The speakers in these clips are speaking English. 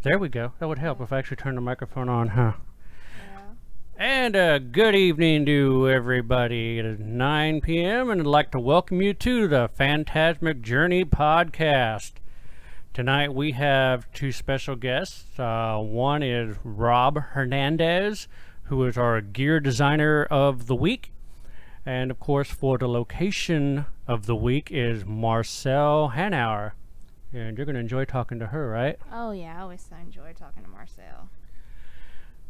There we go. That would help if I actually turn the microphone on, huh? Yeah. And good evening to everybody. It is 9 p.m. and I'd like to welcome you to the Phantasmic Journey podcast. Tonight we have two special guests. One is Rob Hernandez, who is our Gear Designer of the Week. And of course, for the location of the week is Marcell Hanauer. And you're going to enjoy talking to her, right? Oh yeah, I always enjoy talking to Marcell.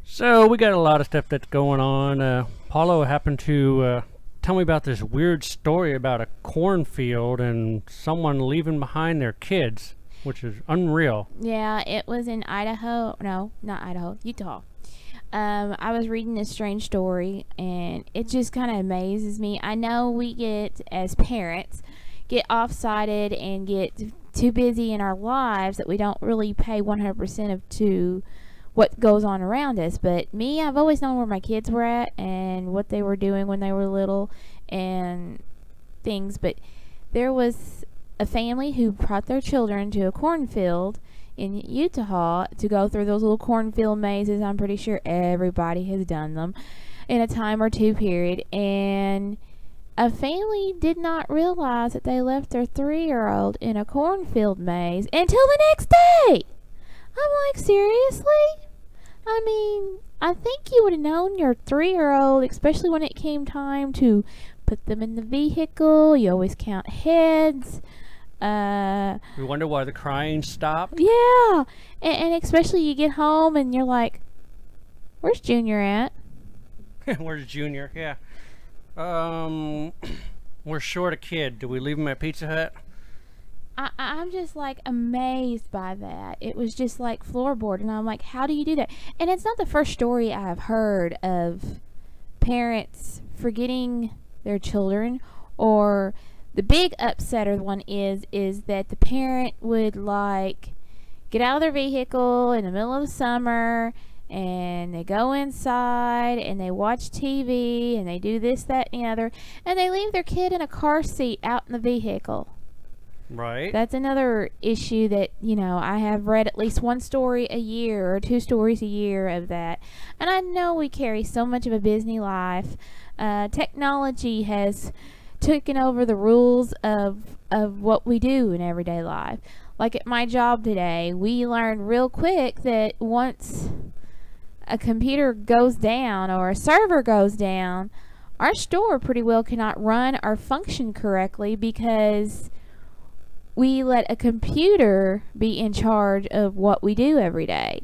So we got a lot of stuff that's going on. Paulo happened to tell me about this weird story about a cornfield and someone leaving behind their kids, which is unreal. Yeah, it was in Idaho. No, not Idaho, Utah. I was reading this strange story, and it just kind of amazes me. I know we get, as parents, get off-sided and get too busy in our lives that we don't really pay 100% to what goes on around us. But me, I've always known where my kids were at and what they were doing when they were little and things. But there was a family who brought their children to a cornfield in Utah to go through those little cornfield mazes. I'm pretty sure everybody has done them in a time or two period. And a family did not realize that they left their 3-year-old in a cornfield maze until the next day. I'm like, seriously? I mean, I think you would have known your 3-year-old, especially when it came time to put them in the vehicle. You always count heads. We wonder why the crying stopped. Yeah. And especially you get home and you're like, where's Junior at? Where's Junior? Yeah. We're short a kid. Do we leave him at Pizza Hut? I'm just like amazed by that. It was just like floorboard, and I'm like, how do you do that? And it's not the first story I've heard of parents forgetting their children, or the big upsetter one is that the parent would like get out of their vehicle in the middle of the summer and they go inside and they watch TV and they do this, that, and the other, and they leave their kid in a car seat out in the vehicle. Right. That's another issue that, you know, I have read at least one story a year or 2 stories a year of that. And I know we carry so much of a busy life. Technology has taken over the rules of what we do in everyday life. Like at my job today, we learned real quick that once a computer goes down or a server goes down, our store pretty well cannot run or function correctly because we let a computer be in charge of what we do every day.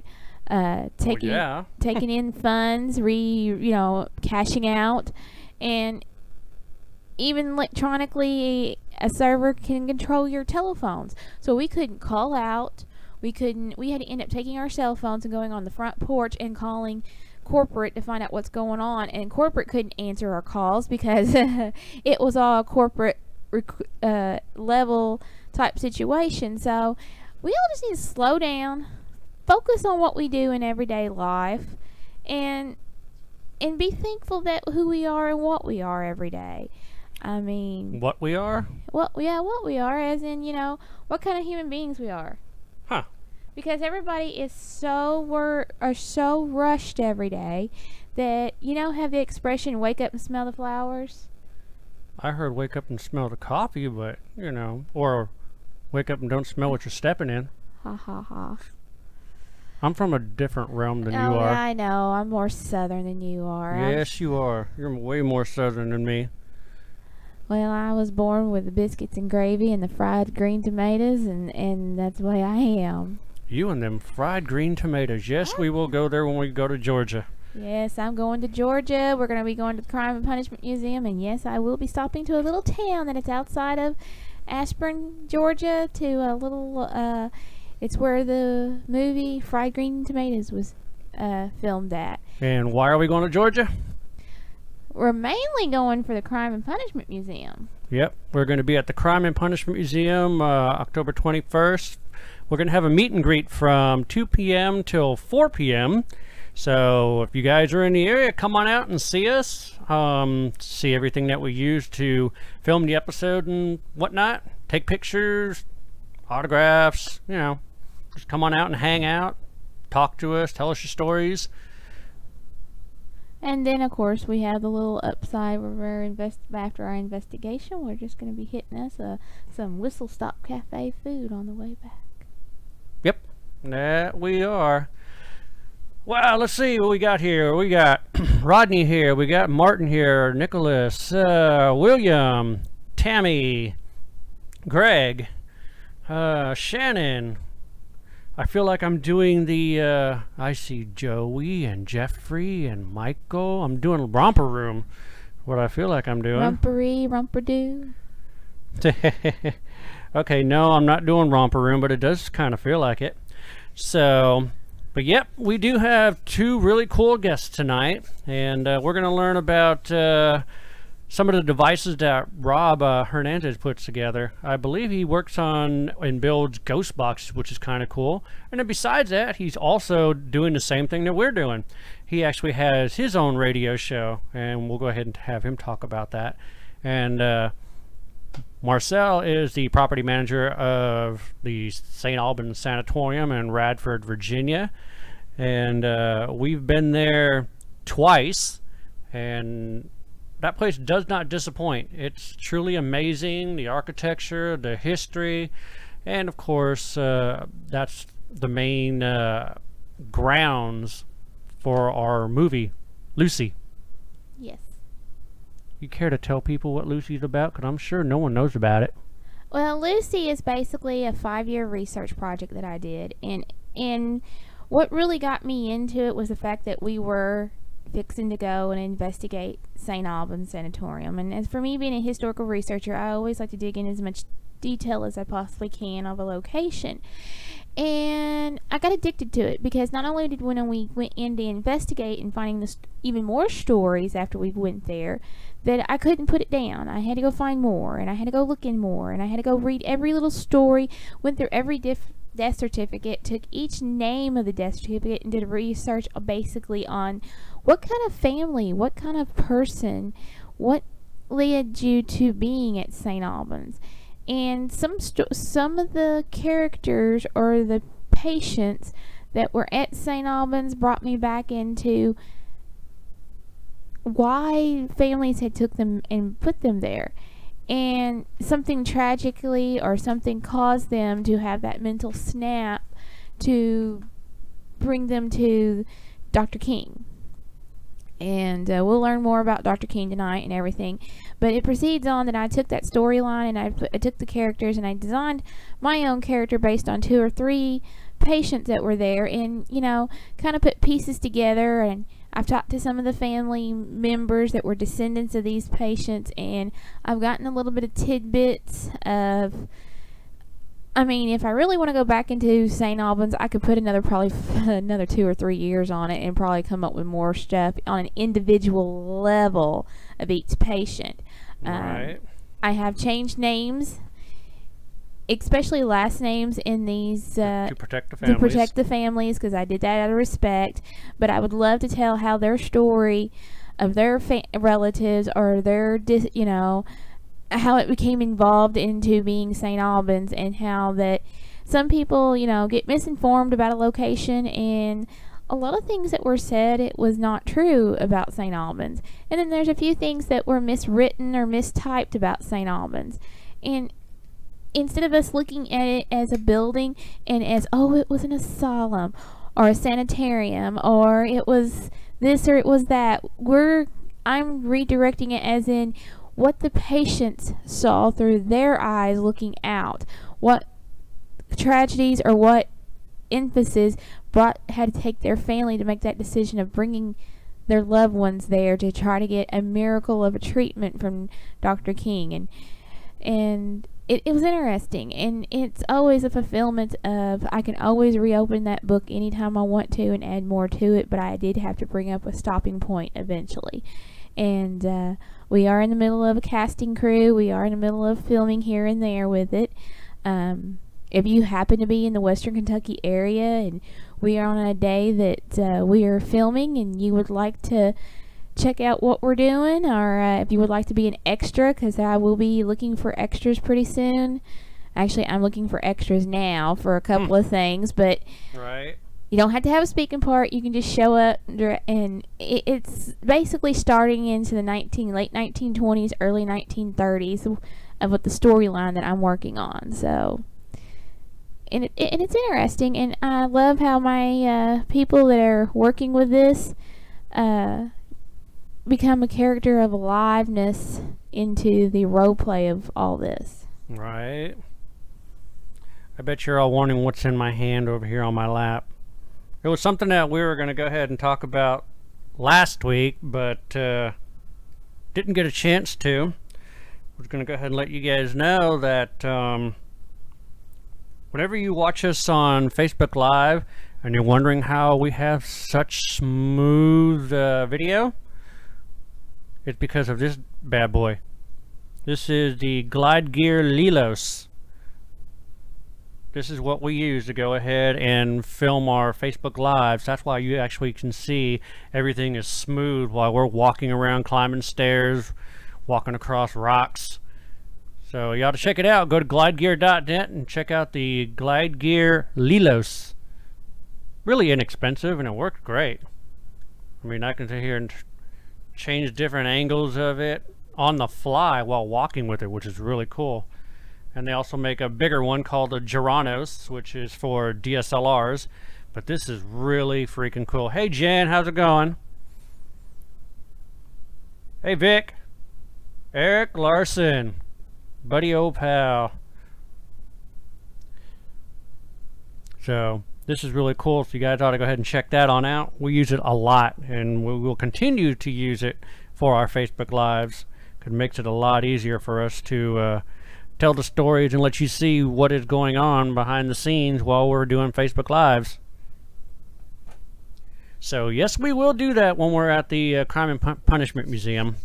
Taking in funds, cashing out, and even electronically, a server can control your telephones. So we couldn't call out. We had to end up taking our cell phones and going on the front porch and calling corporate to find out what's going on. And corporate couldn't answer our calls because it was all corporate level type situation. So we all just need to slow down, focus on what we do in everyday life, and be thankful that who we are and what we are every day. I mean, what we are? What we are, as in, what kind of human beings we are. Huh. Because everybody is so rushed every day that, have the expression, wake up and smell the flowers? I heard wake up and smell the coffee, but, or wake up and don't smell what you're stepping in. Ha ha ha. I'm from a different realm than you are. Yeah, I know. I'm more southern than you are. Yes, you are. You're way more southern than me. Well, I was born with the biscuits and gravy and the fried green tomatoes, and that's the way I am. You and them fried green tomatoes. Yes, we will go there when we go to Georgia. Yes, I'm going to Georgia. We're going to be going to the Crime and Punishment Museum, and yes, I will be stopping to a little town that is outside of Ashburn, Georgia, to a little, it's where the movie Fried Green Tomatoes was filmed at. And why are we going to Georgia? We're mainly going for the Crime and Punishment Museum. Yep, we're going to be at the Crime and Punishment Museum October 21st. We're going to have a meet and greet from 2 p.m. till 4 p.m. So if you guys are in the area, come on out and see us. See everything that we use to film the episode and whatnot. Take pictures, autographs, just come on out and hang out. talk to us, tell us your stories. And then, of course, we have the little upside where we're after our investigation, we're just going to be hitting us some Whistle Stop Cafe food on the way back. Yep, that we are. Well, let's see what we got here. We got Rodney here. We got Martin here. Nicholas, William, Tammy, Greg, Shannon. I feel like I'm doing the, I see Joey and Jeffrey and Michael. I'm doing Romper Room. What I feel like I'm doing. Rompery, romper-doo. Okay, no, I'm not doing Romper Room, but it does kind of feel like it. So, but yep, we do have two really cool guests tonight, and we're going to learn about some of the devices that Rob Hernandez puts together. I believe he works on and builds ghost boxes, which is kind of cool. And then besides that, he's also doing the same thing that we're doing. He actually has his own radio show, and we'll go ahead and have him talk about that. And Marcell is the property manager of the St. Albans Sanatorium in Radford, Virginia. And we've been there twice, and that place does not disappoint. It's truly amazing. The architecture, the history, and of course, that's the main grounds for our movie, Lucy. Yes. You care to tell people what Lucy's about? Because I'm sure no one knows about it. Well, Lucy is basically a 5-year research project that I did. And what really got me into it was the fact that we were fixing to go and investigate St. Albans Sanatorium. And as for me being a historical researcher, I always like to dig in as much detail as I possibly can of a location. And I got addicted to it because not only did when we went in to investigate and finding even more stories after we went there, that I couldn't put it down. I had to go find more, and I had to go look in more, and I had to go read every little story, went through every death certificate, took each name of the death certificate, and did research basically on what kind of family, what kind of person, what led you to being at St. Albans. And some of the characters or the patients that were at St. Albans brought me back into why families had took them and put them there. And something tragically or something caused them to have that mental snap to bring them to Dr. King. And we'll learn more about Dr. King tonight and everything. But it proceeds on that I took that storyline and I took the characters and I designed my own character based on 2 or 3 patients that were there, and, you know, kind of put pieces together. And I've talked to some of the family members that were descendants of these patients, and I've gotten a little bit of tidbits of, I mean, if I really want to go back into St. Albans, I could put probably another 2 or 3 years on it and probably come up with more stuff on an individual level of each patient. Right. I have changed names, especially last names in these to protect the families. To protect the families, because I did that out of respect. But I would love to tell how their story of their relatives or their, you know, how it became involved into being St. Albans, and how that some people, you know, get misinformed about a location, and a lot of things that were said, it was not true about St. Albans. And then there's a few things that were miswritten or mistyped about St. Albans. And instead of us looking at it as a building and as, oh, it was an asylum or a sanitarium or it was this or it was that, I'm redirecting it as in what the patients saw through their eyes looking out, what tragedies or what emphasis had to take their family to make that decision of bringing their loved ones there to try to get a miracle of a treatment from Dr. King. And it was interesting, and it's always a fulfillment of, I can always reopen that book anytime I want to and add more to it, but I did have to bring up a stopping point eventually. And we are in the middle of a casting crew. We are in the middle of filming here and there with it. If you happen to be in the Western Kentucky area and we are on a day that we are filming and you would like to check out what we're doing, or if you would like to be an extra, because I will be looking for extras pretty soon. Actually, I'm looking for extras now for a couple of things, but right. You don't have to have a speaking part. You can just show up, and it's basically starting into the late 1920s, early 1930s of what the storyline that I'm working on. So, and it's interesting, and I love how my people that are working with this become a character of aliveness into the role play of all this. Right. I bet you're all wondering what's in my hand over here on my lap. It was something that we were going to go ahead and talk about last week, but didn't get a chance to. I was going to go ahead and let you guys know that whenever you watch us on Facebook Live and you're wondering how we have such smooth video, it's because of this bad boy. This is the Glide Gear Lilos. This is what we use to go ahead and film our Facebook Lives. That's why you actually can see everything is smooth while we're walking around, climbing stairs, walking across rocks. So you ought to check it out. Go to glidegear.net and check out the Glide Gear Lilos. Really inexpensive, and it worked great. I mean, I can sit here and change different angles of it on the fly while walking with it, which is really cool. And they also make a bigger one called the Geranos, which is for DSLRs. But this is really freaking cool. Hey Jen, how's it going? Hey Vic. Eric Larson. Buddy old pal. So this is really cool, so you guys ought to go ahead and check that on out. We use it a lot, and we will continue to use it for our Facebook Lives. It makes it a lot easier for us to tell the stories and let you see what is going on behind the scenes while we're doing Facebook Lives. So yes, we will do that when we're at the Crime and Punishment Museum.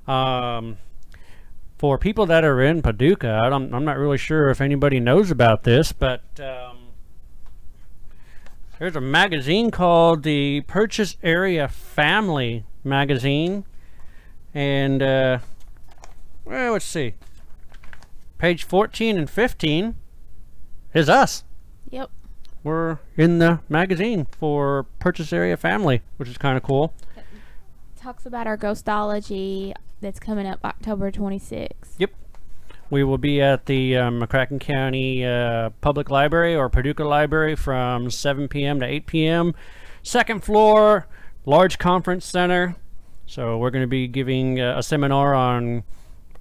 For people that are in Paducah, I'm not really sure if anybody knows about this, but there's a magazine called the Purchase Area Family Magazine, and well, let's see. Page 14 and 15 is us. Yep. We're in the magazine for Purchase Area Family, which is kind of cool. It talks about our ghostology that's coming up October 26th. Yep. We will be at the McCracken County Public Library or Paducah Library from 7 p.m. to 8 p.m. Second floor, large conference center. So we're going to be giving a seminar on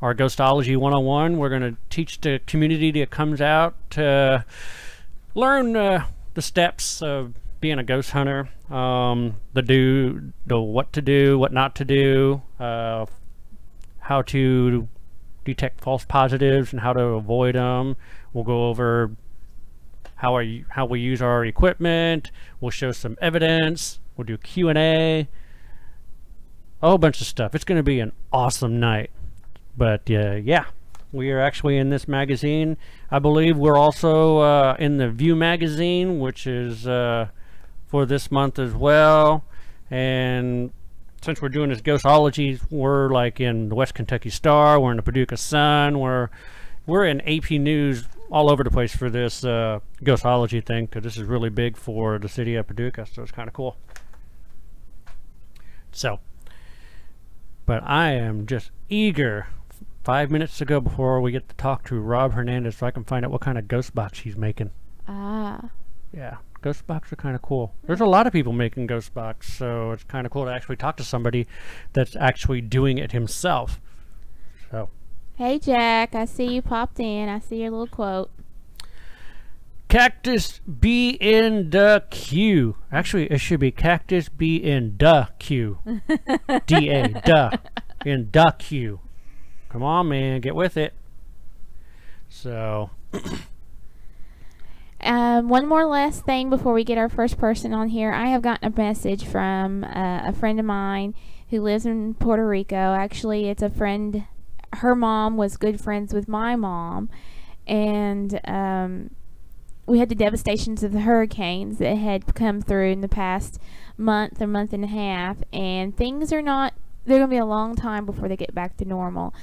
our Ghostology 101. We're going to teach the community that comes out to learn the steps of being a ghost hunter, the what to do, what not to do, how to detect false positives and how to avoid them. We'll go over how we use our equipment. We'll show some evidence. We'll do Q&A. A whole bunch of stuff. It's going to be an awesome night. But yeah, we are actually in this magazine. I believe we're also in the View magazine, which is for this month as well. And since we're doing this Ghostology, we're like in the West Kentucky Star, we're in the Paducah Sun, we're in AP News all over the place for this Ghostology thing, because this is really big for the city of Paducah, so it's kind of cool. So, but I am just eager 5 minutes to go before we get to talk to Rob Hernandez so I can find out what kind of ghost box he's making. Ah. Yeah, ghost box are kind of cool. There's a lot of people making ghost box, so it's kind of cool to actually talk to somebody that's actually doing it himself. So. Hey Jack, I see you popped in. I see your little quote. Cactus be in the queue. Actually, it should be Cactus be in the queue. D-A, duh. In the queue. Come on, man, get with it. So. One more last thing before we get our first person on here. I have gotten a message from a friend of mine who lives in Puerto Rico. Actually, it's a friend. Her mom was good friends with my mom, and we had the devastations of the hurricanes that had come through in the past month or month and a half, and things are not, they're going to be a long time before they get back to normal.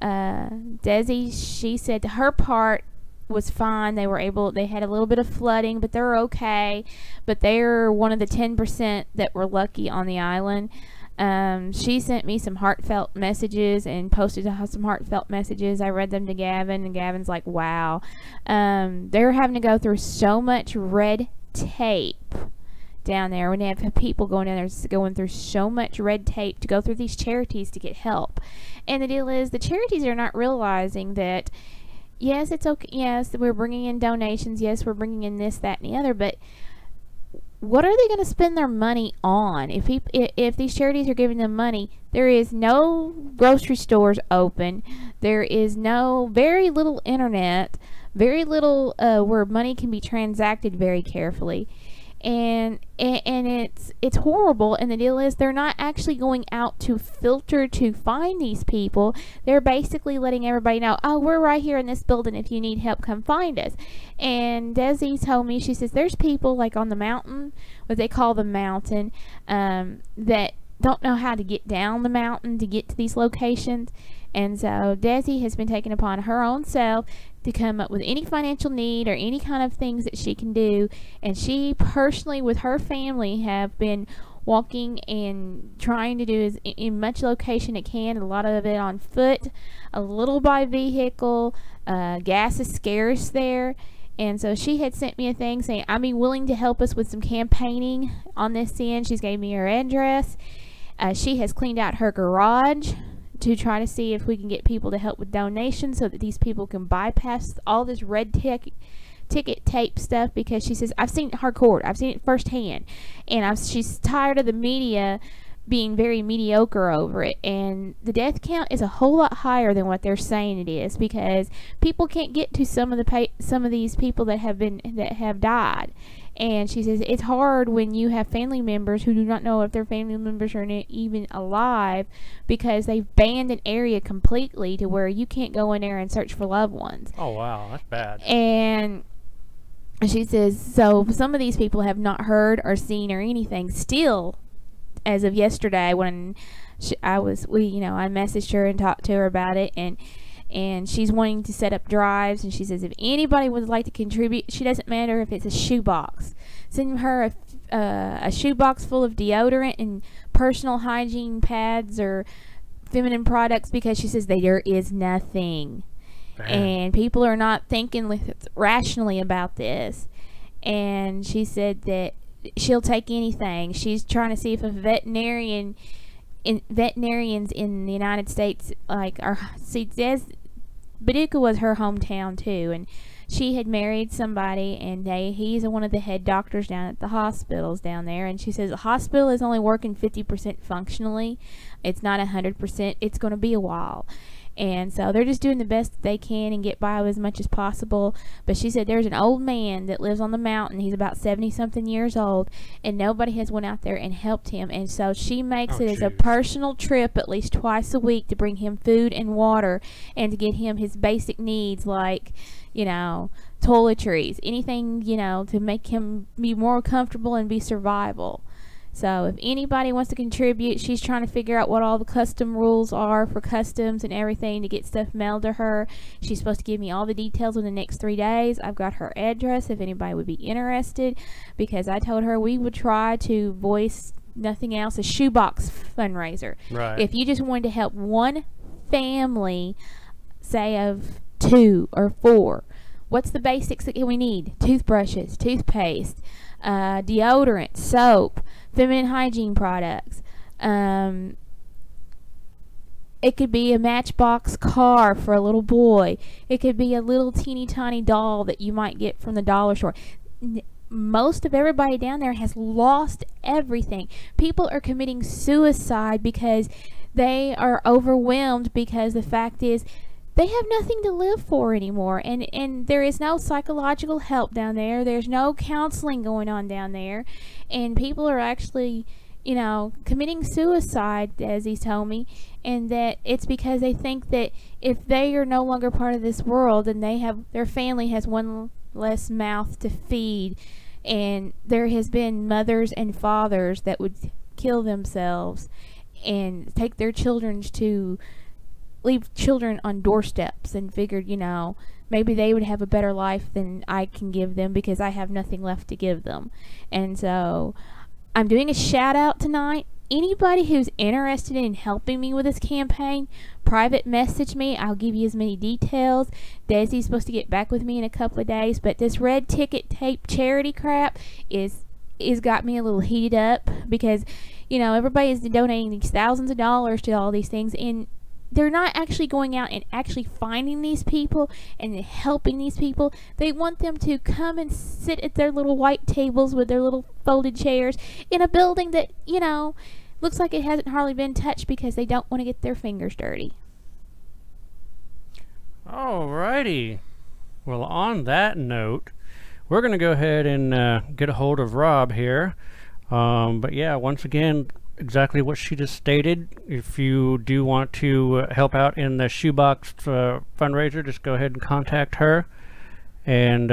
Desi, she said her part was fine. They had a little bit of flooding, but they're okay. But they're one of the 10% that were lucky on the island. She sent me some heartfelt messages and posted some heartfelt messages. I read them to Gavin, and Gavin's like, wow. They're having to go through so much red tape down there. When they have people going down there going through so much red tape to go through these charities to get help. And the deal is, the charities are not realizing that, yes, it's okay. Yes, we're bringing in donations. Yes, we're bringing in this, that, and the other. But what are they going to spend their money on? If these charities are giving them money, there is no grocery stores open. There is very little internet, very little where money can be transacted very carefully. And it's horrible. And the deal is, they're not actually going out to filter to find these people. They're basically letting everybody know, oh, we're right here in this building. If you need help, come find us. And Desi told me, she says, there's people like on the mountain, what they call the mountain, that don't know how to get down the mountain to get to these locations. And so Desi has been taking upon her own self to come up with any financial need or any kind of things that she can do. And she personally, with her family, have been walking and trying to do as in much location it can, a lot of it on foot, a little by vehicle. Gas is scarce there. And so she had sent me a thing saying, I'd be willing to help us with some campaigning on this end. She's gave me her address. She has cleaned out her garage to try to see if we can get people to help with donations so that these people can bypass all this red ticket tape stuff, because she says, I've seen it hardcore. I've seen it firsthand. And she's tired of the media being very mediocre over it. And the death count is a whole lot higher than what they're saying it is, because people can't get to some of these people that have died. And she says it's hard when you have family members who do not know if their family members are even alive, because they've banned an area completely to where you can't go in there and search for loved ones. Oh, wow. That's bad. And she says, so some of these people have not heard or seen or anything still as of yesterday, when I messaged her and talked to her about it, and she's wanting to set up drives. And she says if anybody would like to contribute, she doesn't matter if it's a shoebox, send her a shoebox full of deodorant and personal hygiene pads or feminine products, because she says there is nothing. Damn. And people are not thinking rationally about this. And she said that she'll take anything. She's trying to see if a veterinarians in the United States, like, Paducah was her hometown too, and she had married somebody, and he's one of the head doctors down at the hospitals down there. And she says the hospital is only working 50% functionally. It's not 100%. It's going to be a while. And so they're just doing the best that they can and get by with as much as possible. But she said there's an old man that lives on the mountain. He's about 70-something years old, and nobody has went out there and helped him. And so she makes it as a personal trip at least twice a week to bring him food and water and to get him his basic needs, like, toiletries, anything, to make him be more comfortable and be survivable. So if anybody wants to contribute, she's trying to figure out what all the custom rules are for customs and everything to get stuff mailed to her. She's supposed to give me all the details in the next 3 days. I've got her address if anybody would be interested, because I told her we would try to voice nothing else, a shoebox fundraiser. Right. If you just wanted to help one family, say of 2 or 4, what's the basics that we need? Toothbrushes, toothpaste, deodorant, soap, feminine hygiene products. It could be a Matchbox car for a little boy. It could be a little teeny tiny doll that you might get from the dollar store. Most of everybody down there has lost everything. People are committing suicide because they are overwhelmed, because the fact is they have nothing to live for anymore, and there is no psychological help down there. There's no counseling going on down there, and people are actually, committing suicide, as he's told me, and that it's because they think that if they are no longer part of this world, and their family has one less mouth to feed, and there has been mothers and fathers that would kill themselves and take their children to leave children on doorsteps, and figured, maybe they would have a better life than I can give them because I have nothing left to give them. And so I'm doing a shout out tonight. Anybody who's interested in helping me with this campaign, private message me. I'll give you as many details. Desi's supposed to get back with me in a couple of days, but this red ticket tape charity crap is got me a little heated up because, everybody is donating these thousands of dollars to all these things, and they're not actually going out and actually finding these people and helping these people. They want them to come and sit at their little white tables with their little folded chairs in a building that, looks like it hasn't hardly been touched because they don't want to get their fingers dirty. Alrighty. Well, on that note, we're going to go ahead and get a hold of Rob here. But yeah, once again, exactly what she just stated. If you do want to help out in the shoebox fundraiser, just go ahead and contact her, and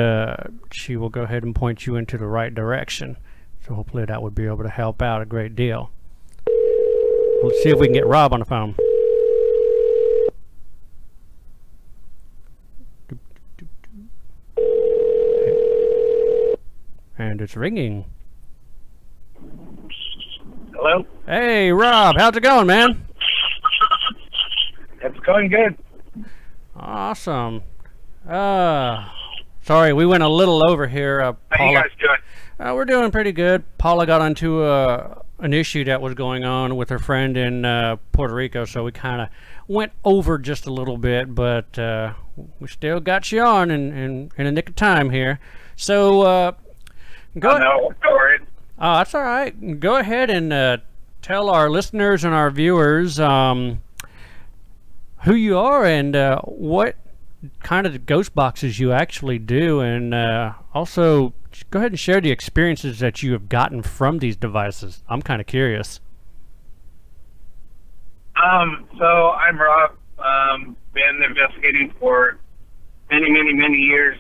she will go ahead and point you into the right direction. So hopefully that would be able to help out a great deal. Let's see if we can get Rob on the phone. And it's ringing. Hello? Hey, Rob, how's it going, man? It's going good. Awesome. Sorry, we went a little over here. How Paula, you guys doing? we're doing pretty good. Paula got onto an issue that was going on with her friend in Puerto Rico, so we kind of went over just a little bit, but we still got you on in the nick of time here. So go ahead. No, don't worry. Oh, that's all right. Go ahead and tell our listeners and our viewers who you are and what kind of ghost boxes you actually do, and also go ahead and share the experiences that you have gotten from these devices. I'm kind of curious. So I'm Rob. Been investigating for many years.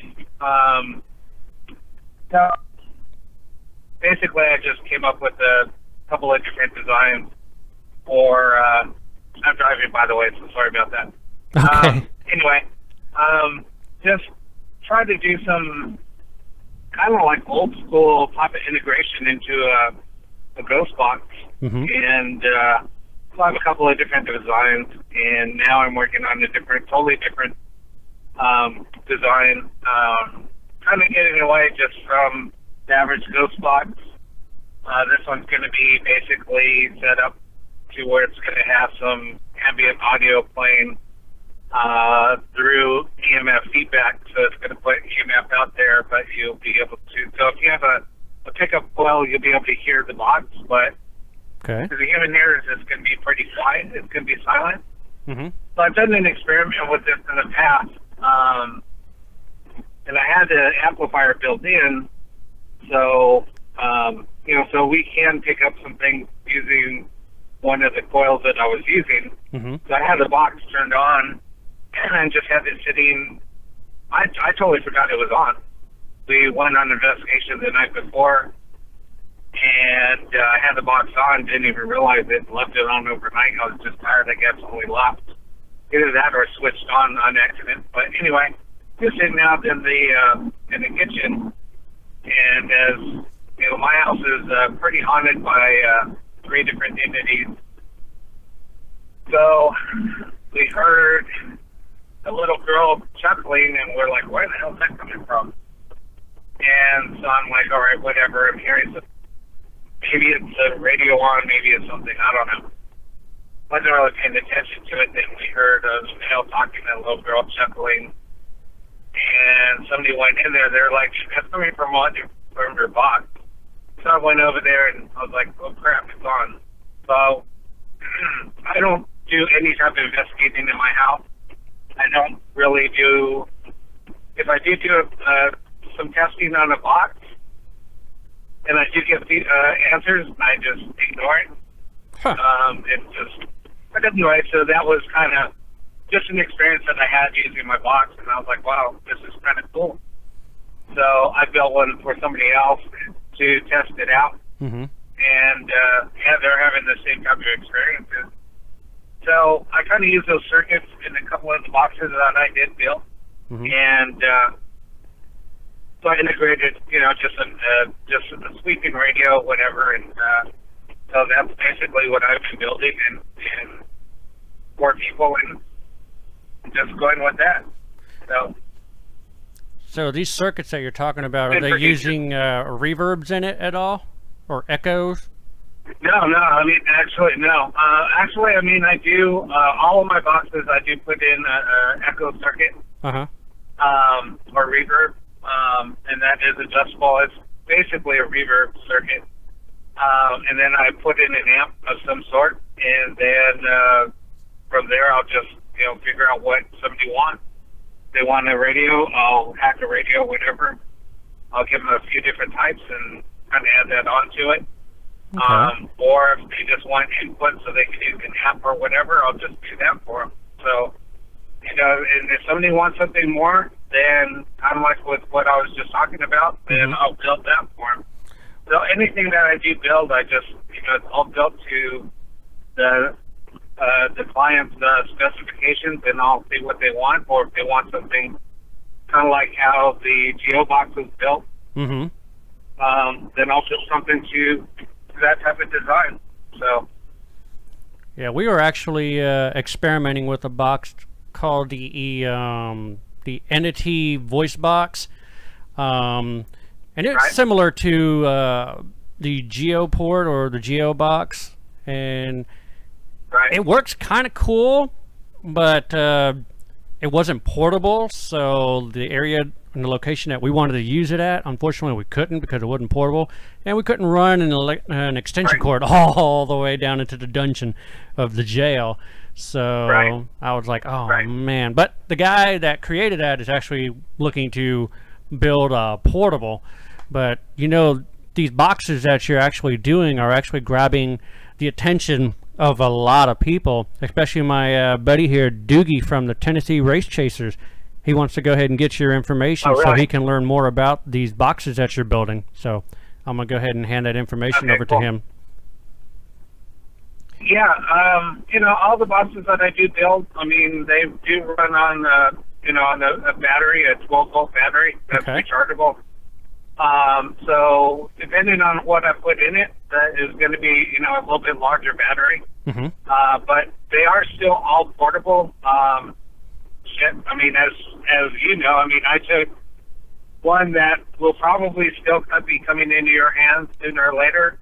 So basically, I just came up with a couple of different designs for. I'm driving, by the way, so sorry about that. Okay. Anyway, just tried to do some kind of like old school type of integration into a ghost box, and so I have a couple of different designs, and now I'm working on a totally different design, kind of getting away just from the average ghost box. This one's going to be basically set up to where it's going to have some ambient audio playing through EMF feedback, so it's going to put EMF out there, but you'll be able to. So if you have a pickup coil, you'll be able to hear the box, but Okay. the human ears is going to be pretty quiet. It's going to be silent. Mm-hmm. So I've done an experiment with this in the past, and I had the amplifier built in, so so we can pick up some things using one of the coils that I was using. Mm-hmm. So I had the box turned on, and I just had it sitting. I totally forgot it was on. We went on an investigation the night before, and I had the box on, didn't even realize it, left it on overnight. I was just tired, I guess, when we left. Either that or switched on accident. But anyway, just sitting out in the kitchen, and as you know, my house is pretty haunted by 3 different entities. So we heard a little girl chuckling, and we're like, where the hell is that coming from? And so I'm like, all right, whatever. I'm hearing some. Maybe it's a radio on, maybe it's something, I don't know. Wasn't really paying attention to it. Then we heard a male talking to a little girl chuckling, and somebody went in there. They're like, that's coming from her box. So I went over there, and I was like, oh crap, it's on. So I don't do any type of investigating in my house. I don't really do. If I do some testing on a box, and I do get the answers, I just ignore it. Huh. But anyway, so that was kind of just an experience that I had using my box, and I was like, wow, this is kind of cool. So I built one for somebody else to test it out, Mm-hmm. and they're having the same type of experiences. So I kind of use those circuits in a couple of the boxes that I did build. And so I integrated, you know, just a sweeping radio, whatever, and so that's basically what I've been building, and for people, and just going with that. So these circuits that you're talking about, are they using reverbs in it at all, or echoes? No. I mean, actually, no. Actually, I mean, I do all of my boxes. I do put in a echo circuit, or reverb, and that is adjustable. It's basically a reverb circuit, and then I put in an amp of some sort, and then from there, I'll just, you know, figure out what somebody wants. If they want a radio, I'll hack a radio, whatever. I'll give them a few different types and kind of add that onto it. Okay. Or if they just want input so they can use an app or whatever, I'll just do that for them. So, you know, and if somebody wants something more, then kind of like with what I was just talking about, then I'll build that for them. So anything that I do build, I just, you know, it's all built to the client's specifications, and I'll see what they want, or if they want something kind of like how the Geo box was built, then I'll build something to that type of design. So yeah, we were actually experimenting with a box called the Entity Voice Box, and it's similar to the Geo port or the Geo box, and it works kind of cool, but it wasn't portable. So the area and the location that we wanted to use it at, unfortunately we couldn't because it wasn't portable, and we couldn't run an extension cord all the way down into the dungeon of the jail. So I was like, oh man. But the guy that created that is actually looking to build a portable. But you know, these boxes that you're actually doing are actually grabbing the attention of a lot of people, especially my buddy here, Doogie from the Tennessee Race Chasers. He wants to go ahead and get your information so he can learn more about these boxes that you're building. So I'm going to go ahead and hand that information over to him. Yeah, you know, all the boxes that I do build, I mean, they do run on, you know, on a battery, a 12-volt battery that's rechargeable. So depending on what I put in it, that is going to be, you know, a little bit larger battery. But they are still all portable. I mean, as you know, I mean, I took one that will probably still be coming into your hands sooner or later.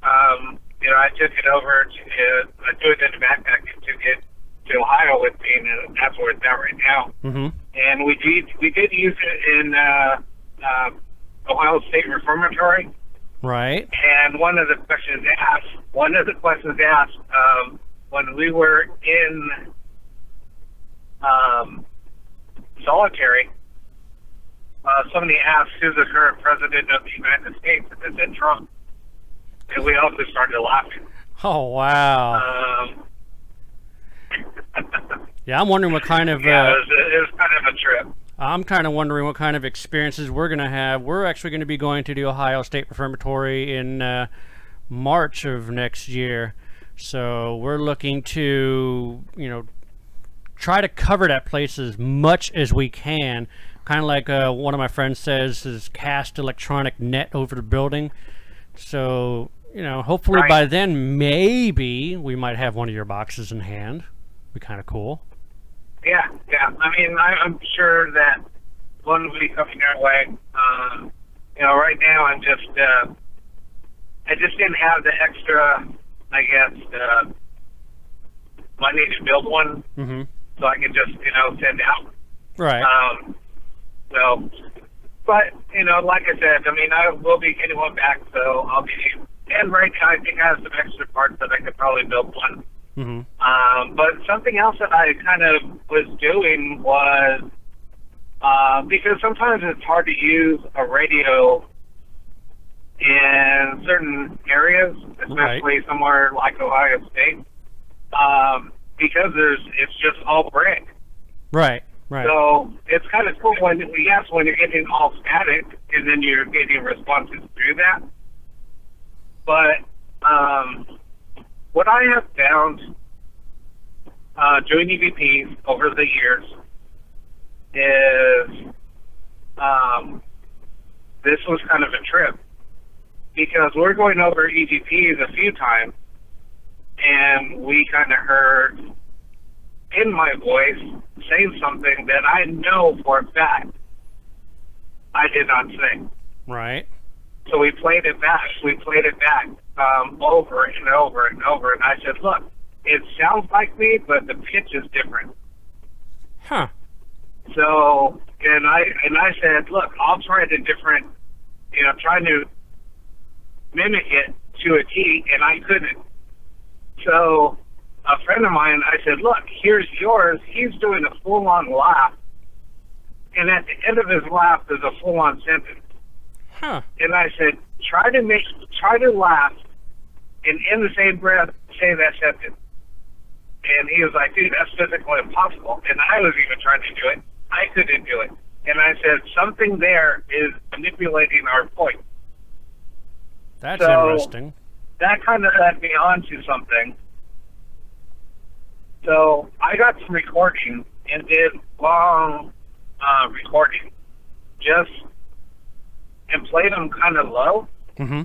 You know, I took it over to, I threw it in the backpack and took it to Ohio with me, and that's where it's at right now. And we did use it in Ohio State Reformatory. Right. And one of the questions asked, when we were in solitary, somebody asked who's the current president of the United States, and it said Trump. And we all just started laughing. Oh, wow. Yeah, I'm wondering what kind of... yeah, it was kind of a trip. I'm kind of wondering what kind of experiences we're going to have. We're actually going to be going to the Ohio State Reformatory in March of next year. So we're looking to, you know, try to cover that place as much as we can. Kind of like one of my friends says, is cast electronic net over the building. So, you know, hopefully by then, maybe we might have one of your boxes in hand. Be kind of cool. Yeah. I mean, I'm sure that one will be coming our way. You know, right now I'm just, I just didn't have the extra, I guess, money to build one, so I could just, you know, send out. Right. So, but, you know, like I said, I mean, I will be getting one back, so I'll be, and right now I think I have some extra parts that I could probably build one. But something else that I kind of was doing was, because sometimes it's hard to use a radio in certain areas, especially somewhere like Ohio State, because it's just all brick. Right. So it's kind of cool when you're getting all static and then you're getting responses through that. But what I have found doing EVPs over the years is this was kind of a trip because we're going over EVPs a few times, and we kind of heard in my voice saying something that I know for a fact I did not say. Right. So we played it back. Over and over and over. And I said, look, it sounds like me, but the pitch is different. Huh. So, and I said, look, I'll try the different, trying to mimic it to a T, and I couldn't. So a friend of mine, I said, look, here's yours. He's doing a full-on laugh. And at the end of his laugh, there's a full-on sentence. Huh. And I said, try to laugh, and in the same breath, say that sentence. And he was like, dude, that's physically impossible. And I was even trying to do it. I couldn't do it. And I said, something there is manipulating our point. That's interesting. That kind of led me on to something. So I got some recording and did long recording, and played them kind of low. Mm-hmm.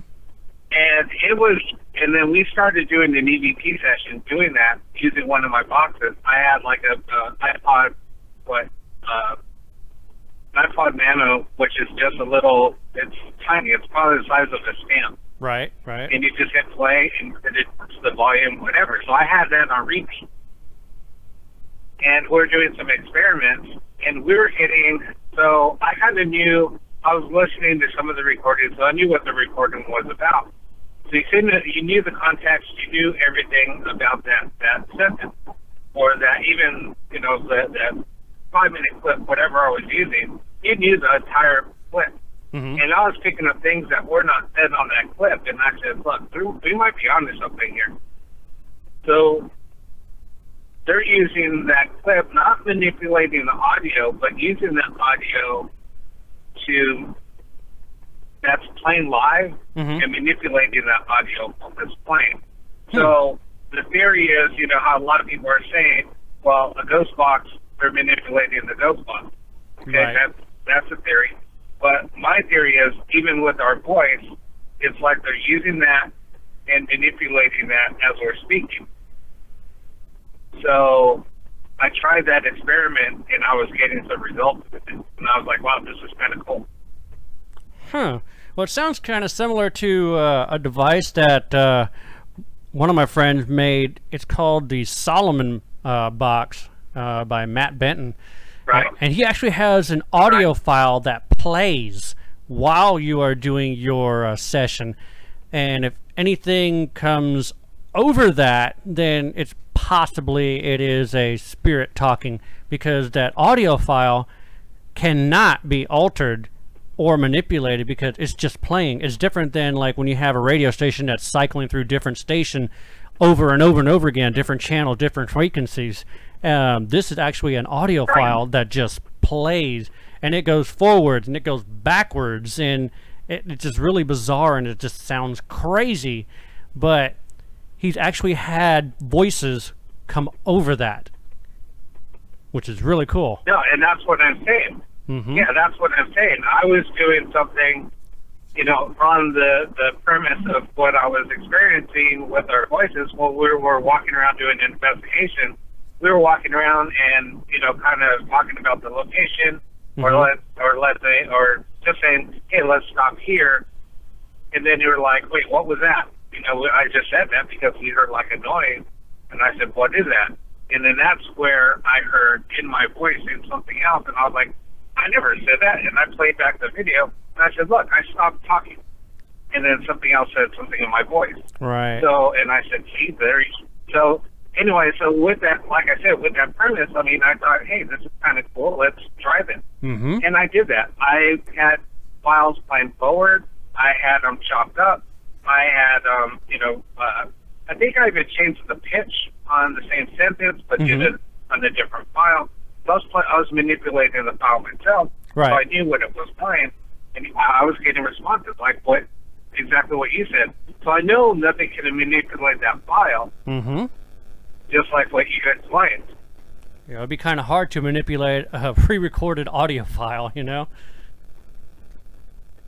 And then we started doing an EVP session, doing that using one of my boxes. I had like a iPod, iPod Nano, which is just a little. It's tiny. It's probably the size of a stamp. Right. Right. And you just hit play, and it puts the volume, whatever. So I had that on repeat. And we're doing some experiments, and we were hitting. So I kind of knew. I was listening to some of the recordings, so I knew what the recording was about. So you knew the context, you knew everything about that sentence, or that even, that 5-minute clip, whatever I was using, you knew the entire clip. Mm-hmm. And I was picking up things that were not said on that clip, and I said, look, we might be onto something here. So they're using that clip, not manipulating the audio, but using that audio that's playing live, mm-hmm. and manipulating that audio that's playing. So the theory is, how a lot of people are saying, well, a ghost box, they're manipulating the ghost box. Okay, right. That's a theory. But my theory is, even with our voice, it's like they're using that and manipulating that as we're speaking. So I tried that experiment, and I was getting some results with it. And I was like, wow, this is kind of cool. Huh. Well, it sounds kind of similar to a device that one of my friends made. It's called the Solomon box by Matt Benton. Right. And he actually has an audio file that plays while you are doing your session. And if anything comes over that, then it's possibly it is a spirit talking, because that audio file cannot be altered or manipulated because it's just playing. It's different than like when you have a radio station that's cycling through different station over and over and over again, different channel, different frequencies. This is actually an audio file that just plays, and it goes forwards and it goes backwards, and it's just really bizarre, and it just sounds crazy. But he's actually had voices come over that, which is really cool. No, and that's what I'm saying. Mm-hmm. Yeah, that's what I'm saying. I was doing something, on the premise of what I was experiencing with our voices while we were walking around doing an investigation. We were walking around and, kind of talking about the location, mm-hmm. or just saying, hey, let's stop here. And then you were like, wait, what was that? I just said that because we heard like a noise. And I said, what is that? And then that's where I heard in my voice something else. And I was like, I never said that. And I played back the video. And I said, look, I stopped talking. And then something else said something in my voice. Right. So, and I said, see, so anyway, so with that, like I said, with that premise, I thought, hey, this is kind of cool. Let's try this. Mm-hmm. And I did that. I had files playing forward. I had them chopped up. I had, I think I even changed the pitch on the same sentence, but mm-hmm. did it on a different file. So I was manipulating the file myself, right. So I knew what it was playing, and I was getting responses like exactly what you said. So I know nothing can manipulate that file. Mm-hmm. just like what you explained. You know, it'd be kind of hard to manipulate a pre-recorded audio file, you know?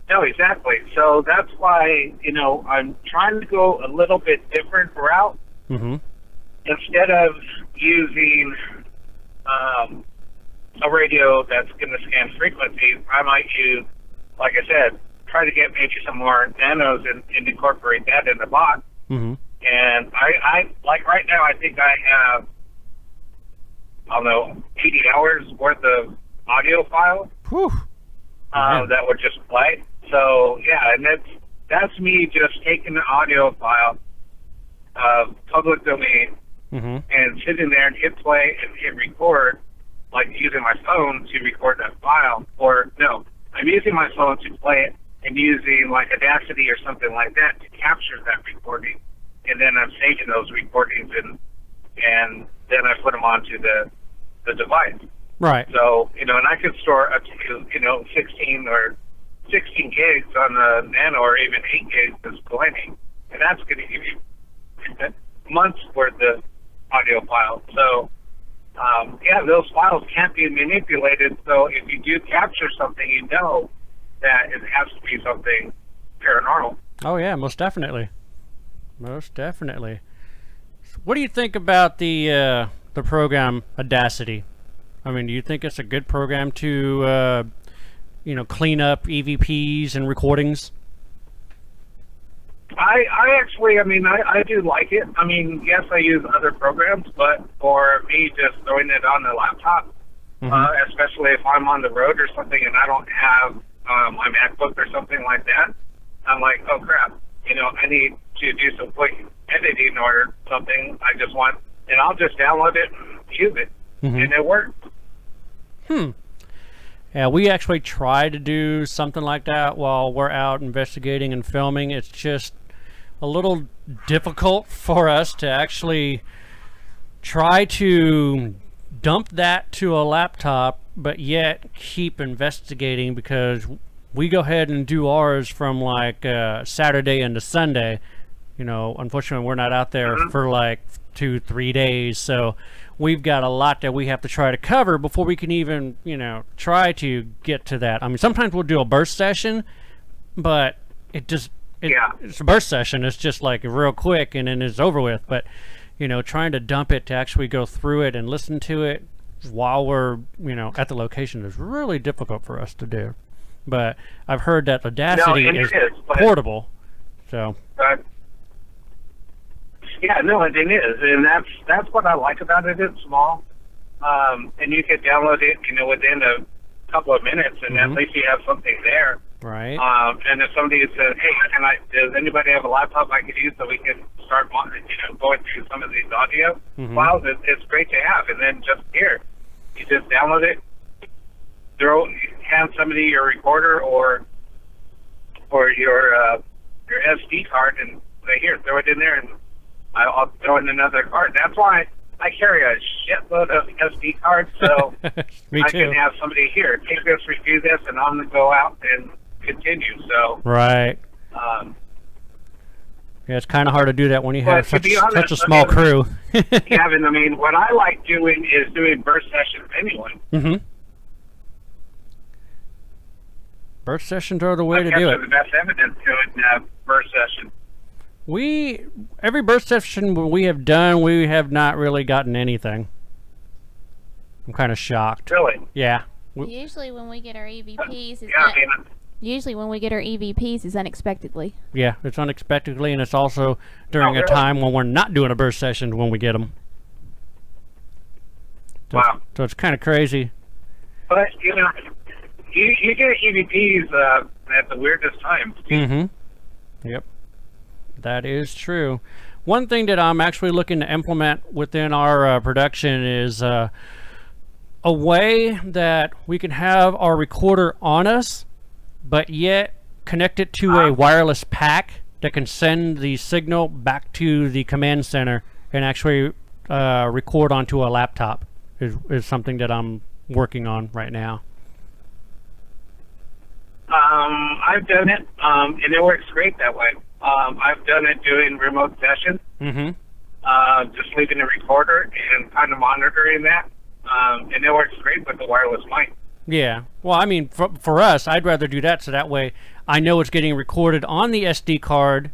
No, exactly. So that's why, you know, I'm trying to go a little bit different route. Mm-hmm. Instead of using a radio that's going to scan frequencies, I might use, like I said, try to get maybe some more nanos and incorporate that in the box. Mm-hmm. And I like right now, I think I have, I don't know, 80 hours worth of audio files that would just play. So yeah, and that's me just taking the audio file of public domain and sitting there and hit play and hit record, like using my phone to record that file. Or no, I'm using my phone to play it and using like Audacity or something like that to capture that recording. And then I'm saving those recordings and then I put them onto the device. Right. So, you know, and I could store up to, you know, 16 gigs on the Nano, or even 8 gigs is plenty. And that's going to give you months worth of audio files. So, yeah, those files can't be manipulated. So if you do capture something, you know that it has to be something paranormal. Oh, yeah, most definitely. Most definitely. What do you think about the program Audacity? I mean, do you think it's a good program to, you know, clean up EVPs and recordings? I actually, I mean, I do like it. I mean, yes, I use other programs, but for me, just throwing it on the laptop, especially if I'm on the road or something and I don't have my MacBook or something like that, I'm like, oh crap, you know, I need to do some quick editing or something. I just want, and I'll just download it and use it, and it works. Yeah, we actually try to do something like that while we're out investigating and filming. It's just a little difficult for us to actually try to dump that to a laptop, but yet keep investigating, because we go ahead and do ours from like Saturday into Sunday. You know, unfortunately, we're not out there for like 2-3 days, so we've got a lot that we have to try to cover before we can even, you know, try to get to that. I mean, sometimes we'll do a burst session, but it's a burst session. It's just like real quick and then it's over with. But, you know, trying to dump it to actually go through it and listen to it while we're, you know, at the location is really difficult for us to do. But I've heard that Audacity is portable. So. Yeah, no, it is, and that's what I like about it. It's small, and you can download it, you know, within a couple of minutes, and at least you have something there. Right. And if somebody says, "Hey, does anybody have a laptop I could use so we can start, you know, going through some of these audio files?" It's great to have, and then just here, you just download it, hand somebody your recorder or your SD card, and say, "Here, throw it in there," and I'll throw in another card. That's why I carry a shitload of SD cards, so Me I too. can have somebody here, take this, review this, and I'm going to go out and continue. So right. Yeah, it's kind of hard to do that when you have such a small crew. Gavin, I mean, what I like doing is doing burst sessions anyway. Burst sessions are the way to do it. The best evidence to it in a burst session. Every burst session we have done, we have not really gotten anything. I'm kind of shocked. Really? Yeah. Usually when we get our EVPs, it's it's unexpectedly. Yeah, it's unexpectedly, and it's also during a time when we're not doing a burst session when we get them. So wow. So it's kind of crazy. But, you know, you get EVPs at the weirdest times. Yep. That is true. One thing that I'm actually looking to implement within our production is a way that we can have our recorder on us, but yet connect it to a wireless pack that can send the signal back to the command center and actually record onto a laptop is something that I'm working on right now. I've done it, and it works great that way. I've done it doing remote sessions, just leaving the recorder and kind of monitoring that. And it works great with the wireless mic. Yeah. Well, I mean, for us, I'd rather do that so that way I know it's getting recorded on the SD card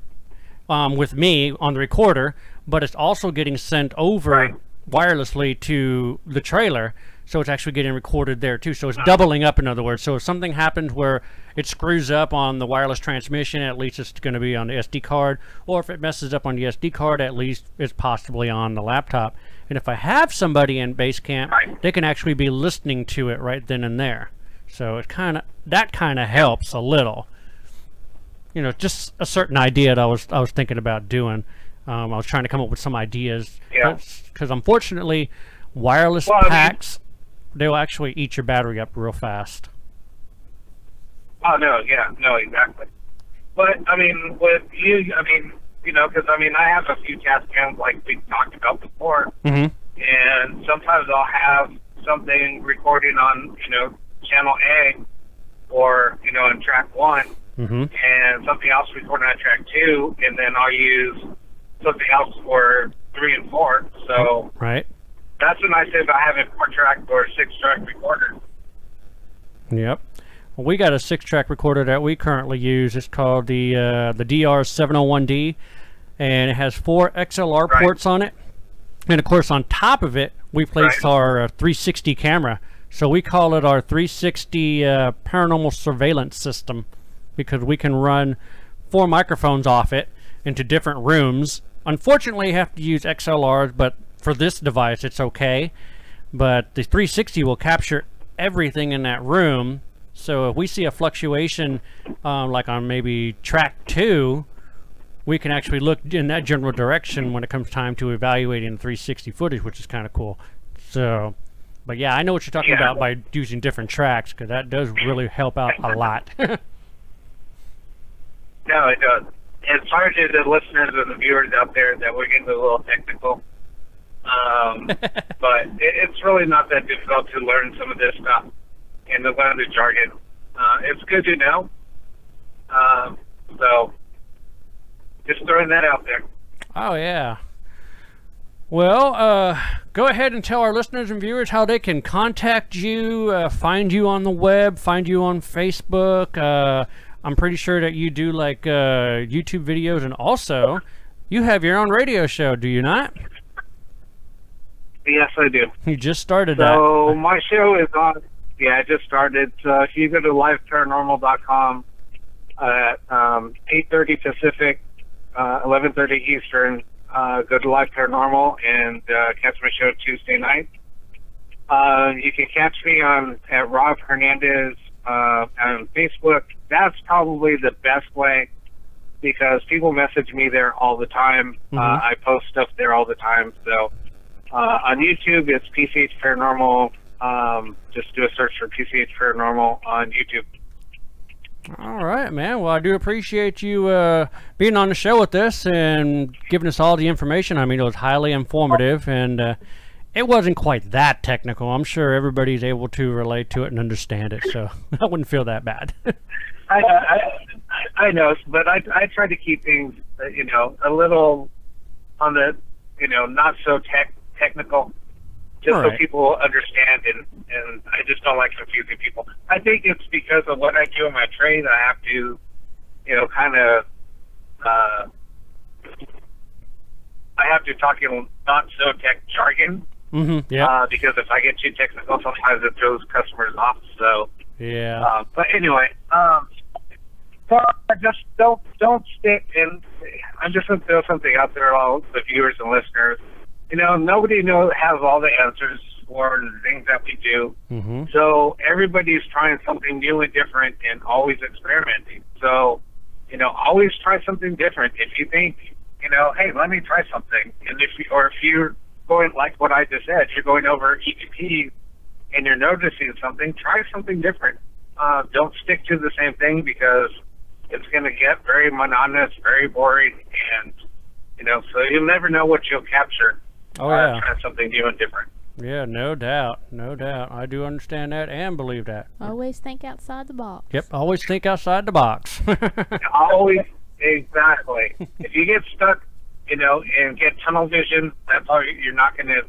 with me on the recorder, but it's also getting sent over wirelessly to the trailer, so it's actually getting recorded there too. So it's doubling up, in other words. So if something happens where it screws up on the wireless transmission, at least it's going to be on the SD card, or if it messes up on the SD card, at least it's possibly on the laptop. And if I have somebody in base camp, they can actually be listening to it right then and there. So it that kind of helps a little. You know, just a certain idea that I was thinking about doing. I was trying to come up with some ideas. Yeah. Because unfortunately, wireless packs, they'll actually eat your battery up real fast. Oh, no, yeah, no, exactly. But, I mean, with you, I mean, you know, because, I mean, I have a few cast cams like we talked about before, and sometimes I'll have something recording on, you know, channel A or, you know, on track 1, and something else recording on track 2, and then I'll use something else for 3 and 4. So that's a nice thing about having 4-track or 6-track recorder. Yep. Well, we got a 6-track recorder that we currently use. It's called the DR701D, and it has 4 XLR ports on it. And of course, on top of it, we place our 360 camera. So we call it our 360 paranormal surveillance system, because we can run 4 microphones off it into different rooms. Unfortunately, you have to use XLRs, but for this device, it's okay. But the 360 will capture everything in that room. So if we see a fluctuation, like on maybe track 2, we can actually look in that general direction when it comes time to evaluating the 360 footage, which is kind of cool. So, but yeah, I know what you're talking about by using different tracks, because that does really help out a lot. No, it does. And sorry to the listeners and the viewers out there that we're getting a little technical. But it's really not that difficult to learn some of this stuff and to learn the jargon. It's good to know. So just throwing that out there. Oh, yeah. Well, go ahead and tell our listeners and viewers how they can contact you, find you on the web, find you on Facebook. I'm pretty sure that you do like YouTube videos, and also you have your own radio show, do you not? Yes, I do. You just started that. So my show is on. Yeah, I just started. So if you go to liveparanormal.com at 8:30 Pacific, 11:30 Eastern, go to Live Paranormal and catch my show Tuesday night. You can catch me at Rob Hernandez on Facebook. That's probably the best way, because people message me there all the time. I post stuff there all the time. So on YouTube, it's PCH Paranormal. Just do a search for PCH Paranormal on YouTube. All right, man. Well, I do appreciate you being on the show with us and giving us all the information. I mean, it was highly informative, and it wasn't quite that technical. I'm sure everybody's able to relate to it and understand it, so I wouldn't feel that bad. I know, but I try to keep things, you know, a little on the, you know, not so technical, just so people understand, and I just don't like confusing people. I think it's because of what I do in my trade. I have to, you know, kind of, I have to talk in not so tech jargon. Because if I get too technical, sometimes it throws customers off. So but anyway, so just don't stick in. I'm just going to throw something out there, all the viewers and listeners. You know, nobody has all the answers for the things that we do. So everybody's trying something new and different and always experimenting. So, you know, always try something different. If you think, you know, hey, let me try something, and if you're going like what I just said, you're going over EVP and you're noticing something, try something different. Don't stick to the same thing, because it's going to get very monotonous, very boring, and, you know, so you'll never know what you'll capture. Try something new and different. Yeah, no doubt. No doubt. I do understand that and believe that. Always think outside the box. Yep, always think outside the box. Always, exactly. If you get stuck you know, and get tunnel vision. That's all. You're not going to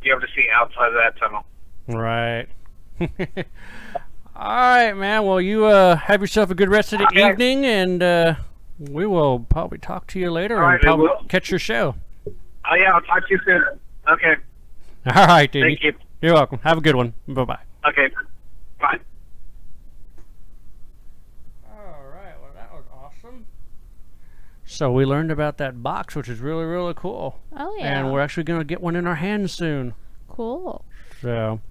be able to see outside of that tunnel. Right. All right, man. Well, you have yourself a good rest of the evening, and we will probably talk to you later and probably catch your show. Oh, yeah. I'll talk to you soon. Okay. All right, dude. Thank you. You're welcome. Have a good one. Bye-bye. Okay. Bye. All right. Well, that was awesome. So we learned about that box, which is really, really cool. Oh, yeah. And we're actually going to get one in our hands soon. Cool. So,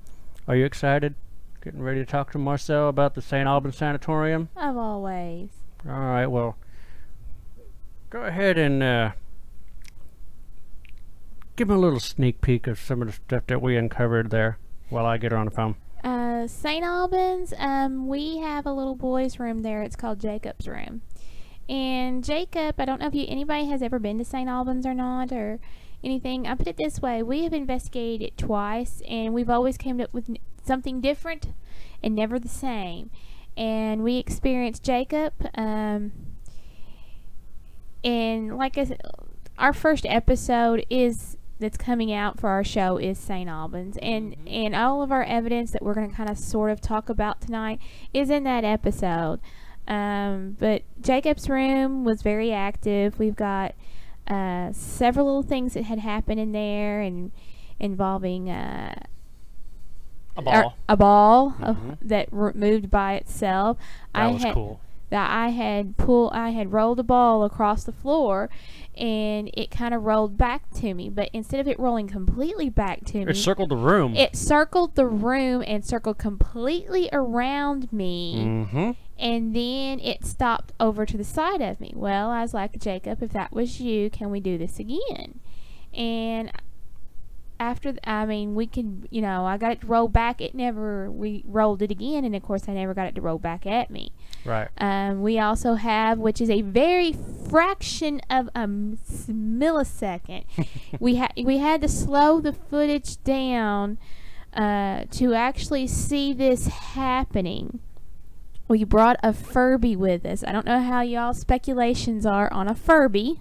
are you excited? Getting ready to talk to Marcell about the St. Albans Sanatorium? Of always. All right. Well, go ahead and give me a little sneak peek of some of the stuff that we uncovered there while I get her on the phone. St. Albans, we have a little boy's room there. It's called Jacob's room. And Jacob, I don't know if anybody has ever been to St. Albans or not, or anything. I put it this way: we have investigated it twice, and we've always come up with something different and never the same. And we experienced Jacob, and like I said, our first episode that's coming out for our show is St. Albans, and all of our evidence that we're going to kind of sort of talk about tonight is in that episode. But Jacob's room was very active. We've got several little things that had happened in there, and involving a ball that moved by itself. That was cool. That I had rolled a ball across the floor, and it kind of rolled back to me. But instead of it rolling completely back to me, it circled the room. It circled the room and circled completely around me, and then it stopped over to the side of me. Well, I was like, Jacob, if that was you, can we do this again? And after, we could, I got it to roll back. We rolled it again, and of course I never got it to roll back at me. Right. We also have, which is a very fraction of a millisecond, we had to slow the footage down to actually see this happening. We brought a Furby with us. I don't know how y'all's speculations are on a Furby,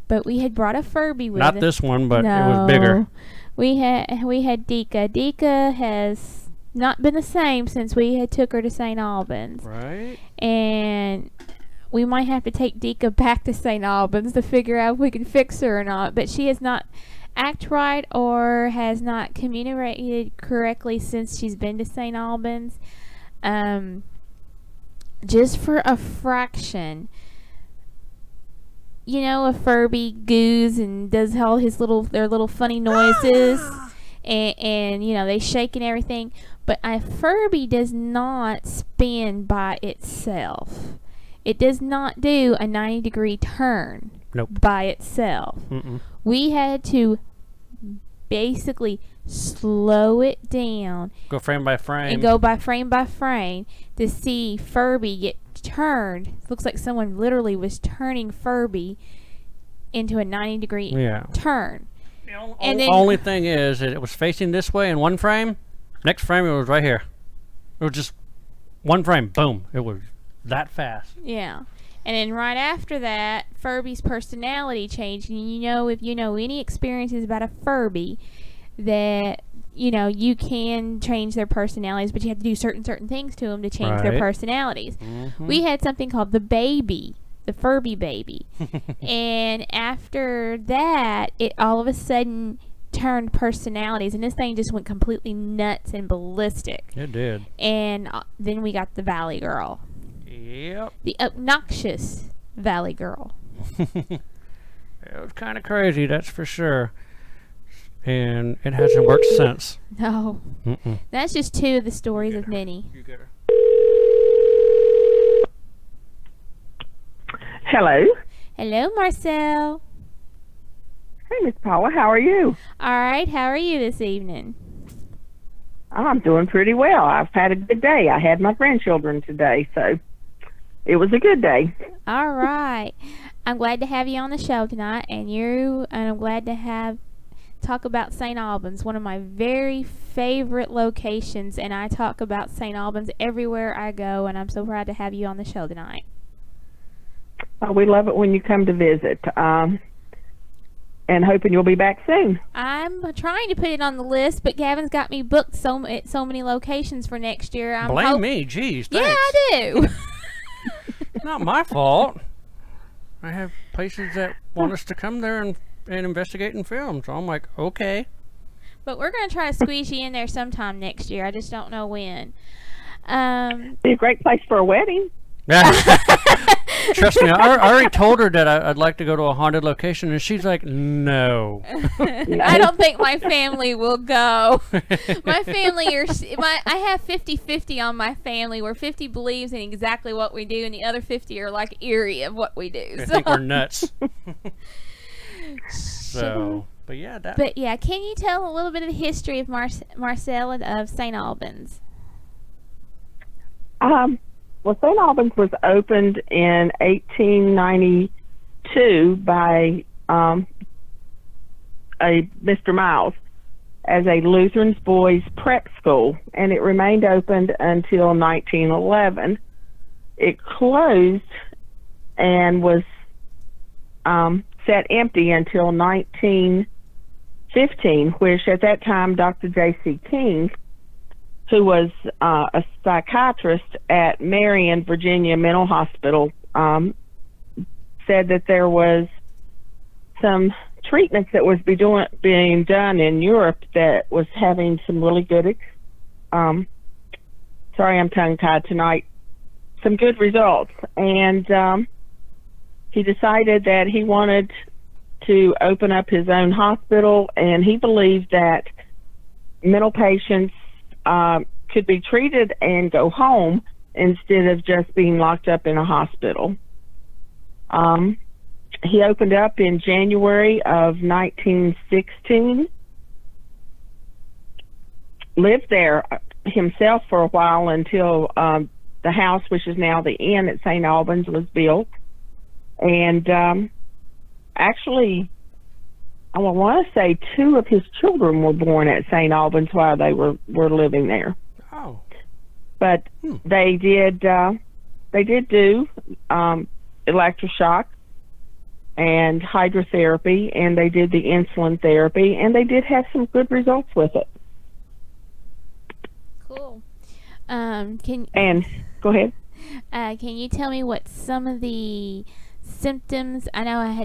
but we had brought a Furby with us. Not this one, but it was bigger. We had Dika. Dika has not been the same since we had took her to St. Albans. Right. And we might have to take Dika back to St. Albans to figure out if we can fix her or not. But she has not acted right or has not communicated correctly since she's been to St. Albans. Just for a fraction. A Furby goos and does all their little funny noises, and they shake and everything. But a Furby does not spin by itself. It does not do a 90-degree turn. Nope. By itself. We had to basically slow it down. Go frame by frame. And go by frame to see Furby get turned. It looks like someone literally was turning Furby into a 90-degree turn. The only thing is that it was facing this way in one frame. Next frame it was right here. It was just one frame. Boom. It was that fast. Yeah. And then right after that, Furby's personality changed. And if you know any experiences about a Furby, that you can change their personalities, but you have to do certain things to them to change their personalities. We had something called the baby, the Furby baby. And after that, it all of a sudden turned personalities, and this thing just went completely nuts and ballistic. It did. And then we got the Valley Girl. Yep. The obnoxious Valley Girl. It was kind of crazy, that's for sure. And it hasn't worked since. No. That's just two of the stories of many. You get her. Hello. Hello, Marcell. Hey, Miss Paula. How are you? All right. How are you this evening? I'm doing pretty well. I've had a good day. I had my grandchildren today, so it was a good day. All right. I'm glad to have you on the show tonight, and I'm glad to talk about St. Albans, one of my very favorite locations, and I talk about St. Albans everywhere I go, and I'm so proud to have you on the show tonight. We love it when you come to visit. and hoping you'll be back soon. I'm trying to put it on the list, but Gavin's got me booked at so many locations for next year. Blame me, geez. Yeah, Thanks. I do. Not my fault. I have places that want us to come there and investigate and film, so I'm like, okay. But we're going to try to squeeze you in there sometime next year. I just don't know when. Be a great place for a wedding. Trust me, I already told her that I'd like to go to a haunted location, and she's like, no. I don't think my family will go. My family I have 50-50 on my family, where 50 believes in exactly what we do, and the other 50 are like eerie of what we do. I think we're nuts. So, but yeah. Can you tell a little bit of the history of Marcell and of St. Albans? Well, St. Albans was opened in 1892 by a Mr. Miles as a Lutheran boys' prep school, and it remained open until 1911. It closed and was set empty until 1915, which at that time Dr. J.C. King, who was a psychiatrist at Marion, Virginia Mental Hospital, said that there was some treatments that was being done in Europe that was having some really good, sorry, I'm tongue-tied tonight, some good results. And he decided that he wanted to open up his own hospital, and he believed that mental patients could be treated and go home instead of just being locked up in a hospital. He opened up in January of 1916, lived there himself for a while until the house, which is now the inn at St. Albans, was built. And actually, I want to say 2 of his children were born at St. Albans while they were living there. Oh. But they did do electroshock and hydrotherapy, and they did the insulin therapy, and they did have some good results with it. Cool. Go ahead. Can you tell me what some of the symptoms? I know I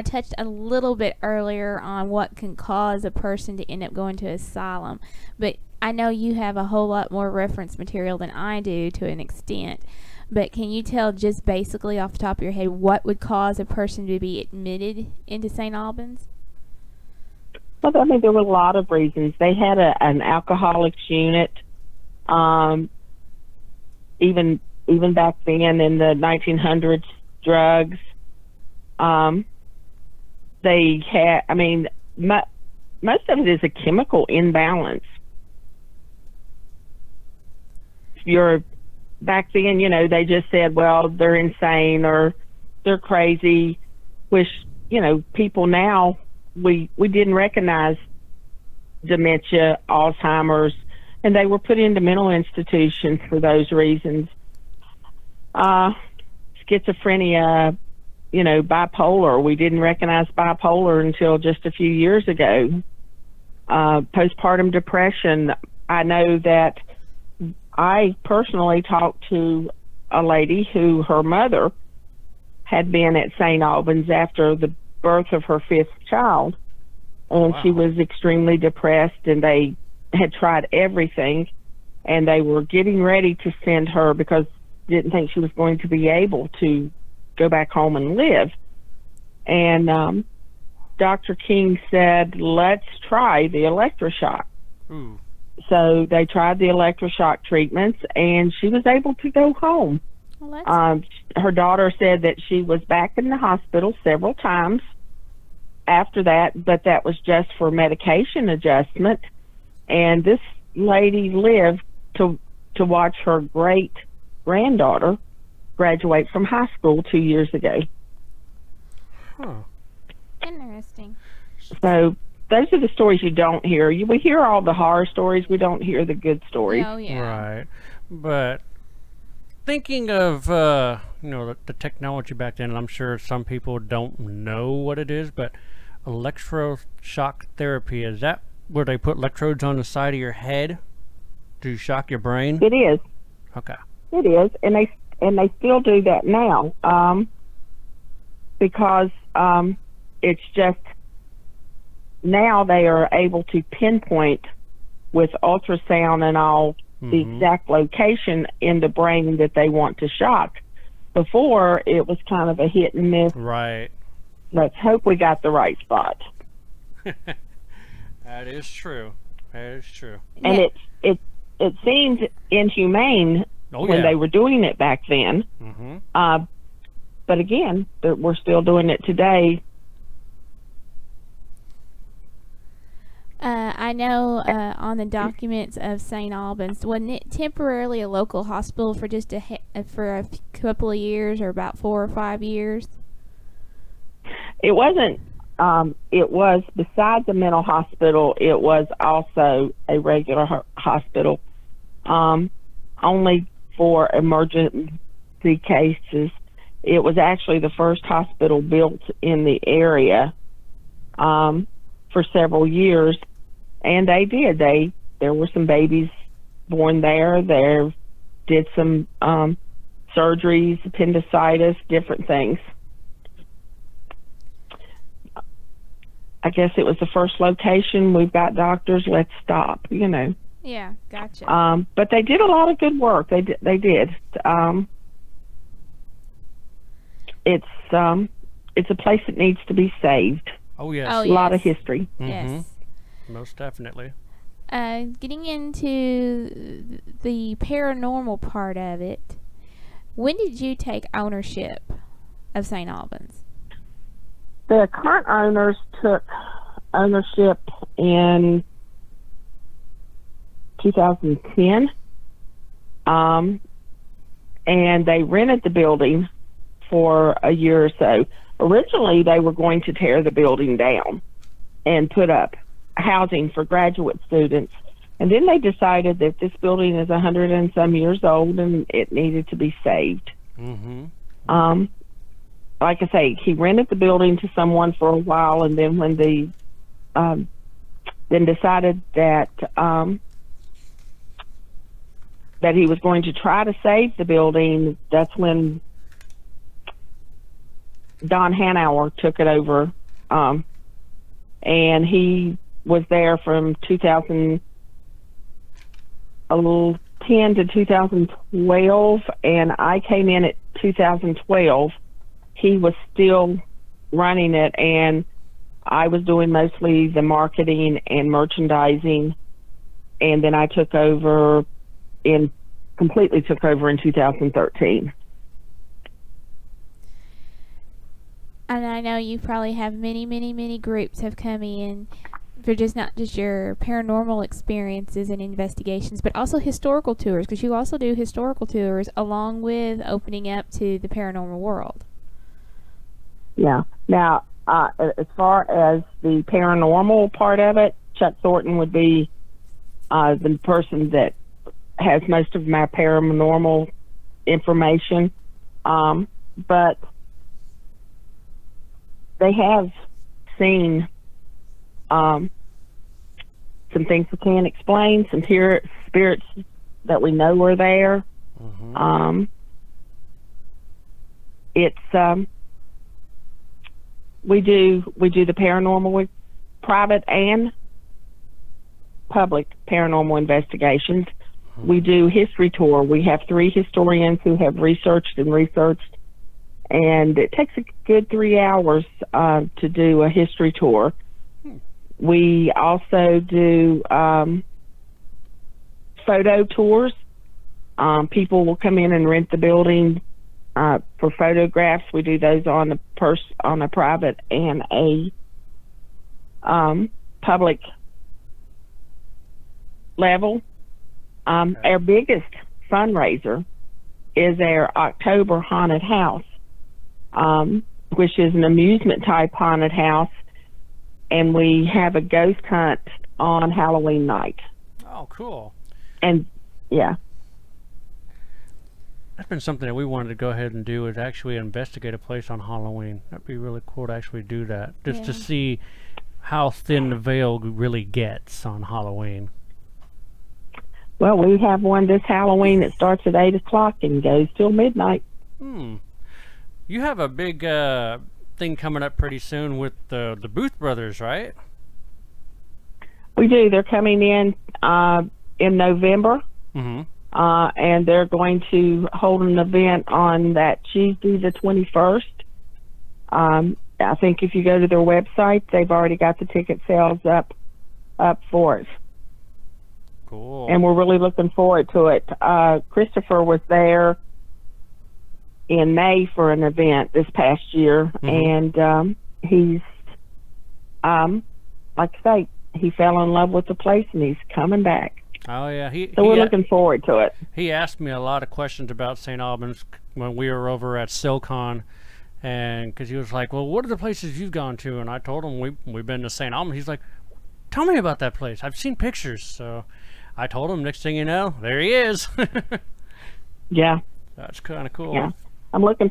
touched a little bit earlier on what can cause a person to end up going to asylum, but I know you have a whole lot more reference material than I do to an extent. But can you tell just basically off the top of your head what would cause a person to be admitted into St. Albans? Well, I mean, there were a lot of reasons. They had an alcoholics unit, even back then in the 1900s, drugs. They had, I mean, most of it is a chemical imbalance. Back then, you know, they just said, well, they're insane or they're crazy, which, you know, people now, we didn't recognize dementia, Alzheimer's, and they were put into mental institutions for those reasons. Schizophrenia, you know, bipolar, we didn't recognize bipolar until just a few years ago. Postpartum depression, I know that I personally talked to a lady who her mother had been at St. Albans after the birth of her 5th child, and wow. She was extremely depressed, and they had tried everything, and they were getting ready to send her because didn't think she was going to be able to go back home and live. And Dr. King said, let's try the electroshock. Ooh. So they tried the electroshock treatments, and she was able to go home. Well, her daughter said that she was back in the hospital several times after that, but that was just for medication adjustment. And this lady lived to watch her great-granddaughter graduate from high school 2 years ago. Huh. Interesting. So those are the stories you don't hear. We hear all the horror stories. We don't hear the good stories. Oh, yeah. Right. But thinking of, you know, the technology back then, I'm sure some people don't know what it is, but electroshock therapy. Is that where they put electrodes on the side of your head to shock your brain? It is. Okay. It is, and they still do that now, because it's just now they are able to pinpoint with ultrasound and all the exact location in the brain that they want to shock. Before, it was kind of a hit and miss. Right. Let's hope we got the right spot. That is true. That is true. And it seems inhumane when they were doing it back then. But again, we're still doing it today. I know on the documents of St. Albans, wasn't it temporarily a local hospital for just for a couple of years, or about 4 or 5 years? It wasn't. It was, besides a mental hospital, it was also a regular hospital, only for emergency cases. It was actually the first hospital built in the area for several years, and there were some babies born there. There did some surgeries, appendicitis, different things. I guess it was the first location. We've got doctors. Let's stop. Yeah, gotcha. But they did a lot of good work. They did. It's a place that needs to be saved. Oh yes. Oh, a lot of history. Yes. Most definitely. Getting into the paranormal part of it, when did you take ownership of St. Albans? The current owners took ownership in 2010, and they rented the building for a year or so. Originally, they were going to tear the building down and put up housing for graduate students, and then they decided that this building is 100 and some years old and it needed to be saved. Like I say, he rented the building to someone for a while, and then when then decided that that he was going to try to save the building. That's when Don Hanauer took it over, and he was there from 2010 to 2012, and I came in at 2012. He was still running it, and I was doing mostly the marketing and merchandising, and then I completely took over in 2013. And I know you probably have many groups have come in for not just your paranormal experiences and investigations, but also historical tours, because you also do historical tours along with opening up to the paranormal world. Yeah. Now, as far as the paranormal part of it, Chuck Thornton would be the person that has most of my paranormal information. But they have seen some things we can't explain, some spirits that we know are there. It's we do the paranormal with private and public paranormal investigations. We do history tour. We have 3 historians who have researched, and it takes a good 3 hours to do a history tour. We also do photo tours. People will come in and rent the building for photographs. We do those on a private and a public level. Our biggest fundraiser is our October haunted house, which is an amusement type haunted house, and we have a ghost hunt on Halloween night. Oh, cool. And yeah. that's been something that we wanted to go ahead and do, is actually investigate a place on Halloween. That'd be really cool to actually do that, just to see how thin the veil really gets on Halloween. Well, we have one this Halloween that starts at 8 o'clock and goes till midnight. You have a big thing coming up pretty soon with the Booth Brothers, right? We do. They're coming in November, and they're going to hold an event on that Tuesday the 21st. I think if you go to their website, they've already got the ticket sales up for it. Cool. And we're really looking forward to it. Christopher was there in May for an event this past year, and he's, like I say, he fell in love with the place, and he's coming back. Oh, yeah. So we're looking forward to it. He asked me a lot of questions about St. Albans when we were over at SilCon, and because he was like, well, what are the places you've gone to? And I told him we've been to St. Albans. He's like, tell me about that place. I've seen pictures. So I told him, next thing you know, there he is. Yeah. That's kind of cool. Yeah. I'm looking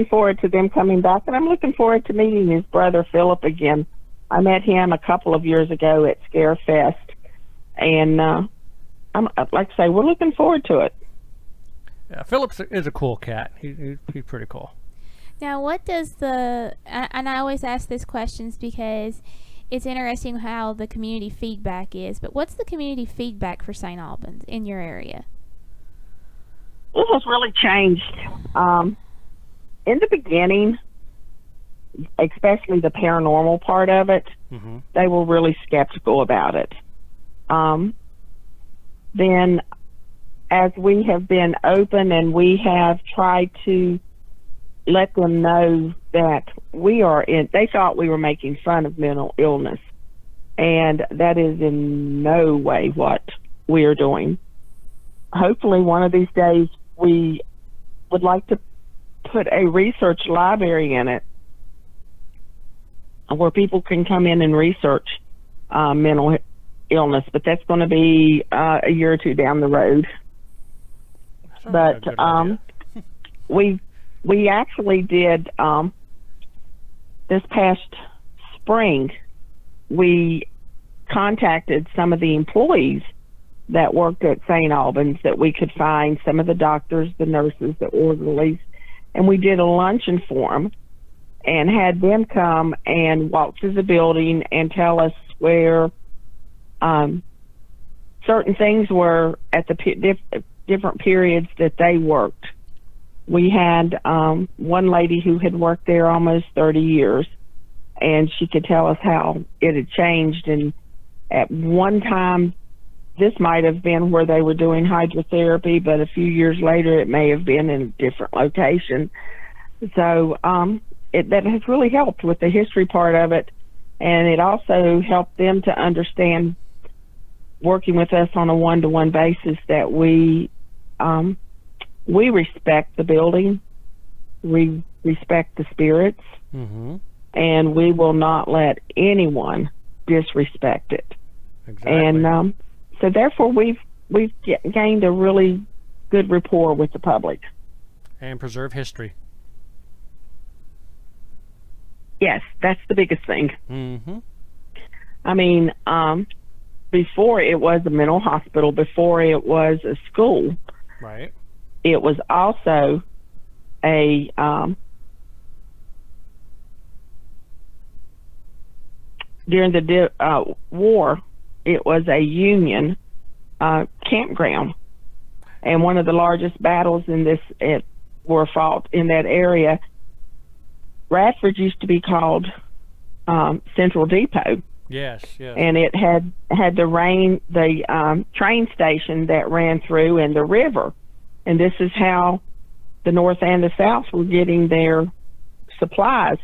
forward to them coming back, and I'm looking forward to meeting his brother Philip again. I met him a couple of years ago at Scarefest, and I'm like I say, we're looking forward to it. Yeah, Philip is a cool cat. He's pretty cool. Now, what does and I always ask this questions because it's interesting how the community feedback is, but what's the community feedback for St. Albans in your area? It has really changed. In the beginning, especially the paranormal part of it, they were really skeptical about it. Then as we have been open and we have tried to let them know that they thought we were making fun of mental illness, and that is in no way what we are doing. Hopefully one of these days we would like to put a research library in it where people can come in and research mental illness, but that's going to be a year or two down the road. But we actually did this past spring, we contacted some of the employees that worked at St. Albans that we could find, some of the doctors, the nurses, the orderlies, and we did a luncheon for them and had them come and walk through the building and tell us where certain things were at the different periods that they worked. We had one lady who had worked there almost 30 years, and she could tell us how it had changed. And at one time, this might have been where they were doing hydrotherapy, but a few years later, it may have been in a different location. So that has really helped with the history part of it, and it also helped them to understand, working with us on a one-to-one basis, that we respect the building, we respect the spirits, and we will not let anyone disrespect it. Exactly. And so therefore we've gained a really good rapport with the public. And preserve history. Yes, that's the biggest thing. I mean, before it was a mental hospital, before it was a school, right? It was also a during the war, it was a Union campground, and one of the largest battles were fought in that area. Radford used to be called Central Depot. Yes, yes. And it had the train station that ran through, and the river. And this is how the North and the South were getting their supplies.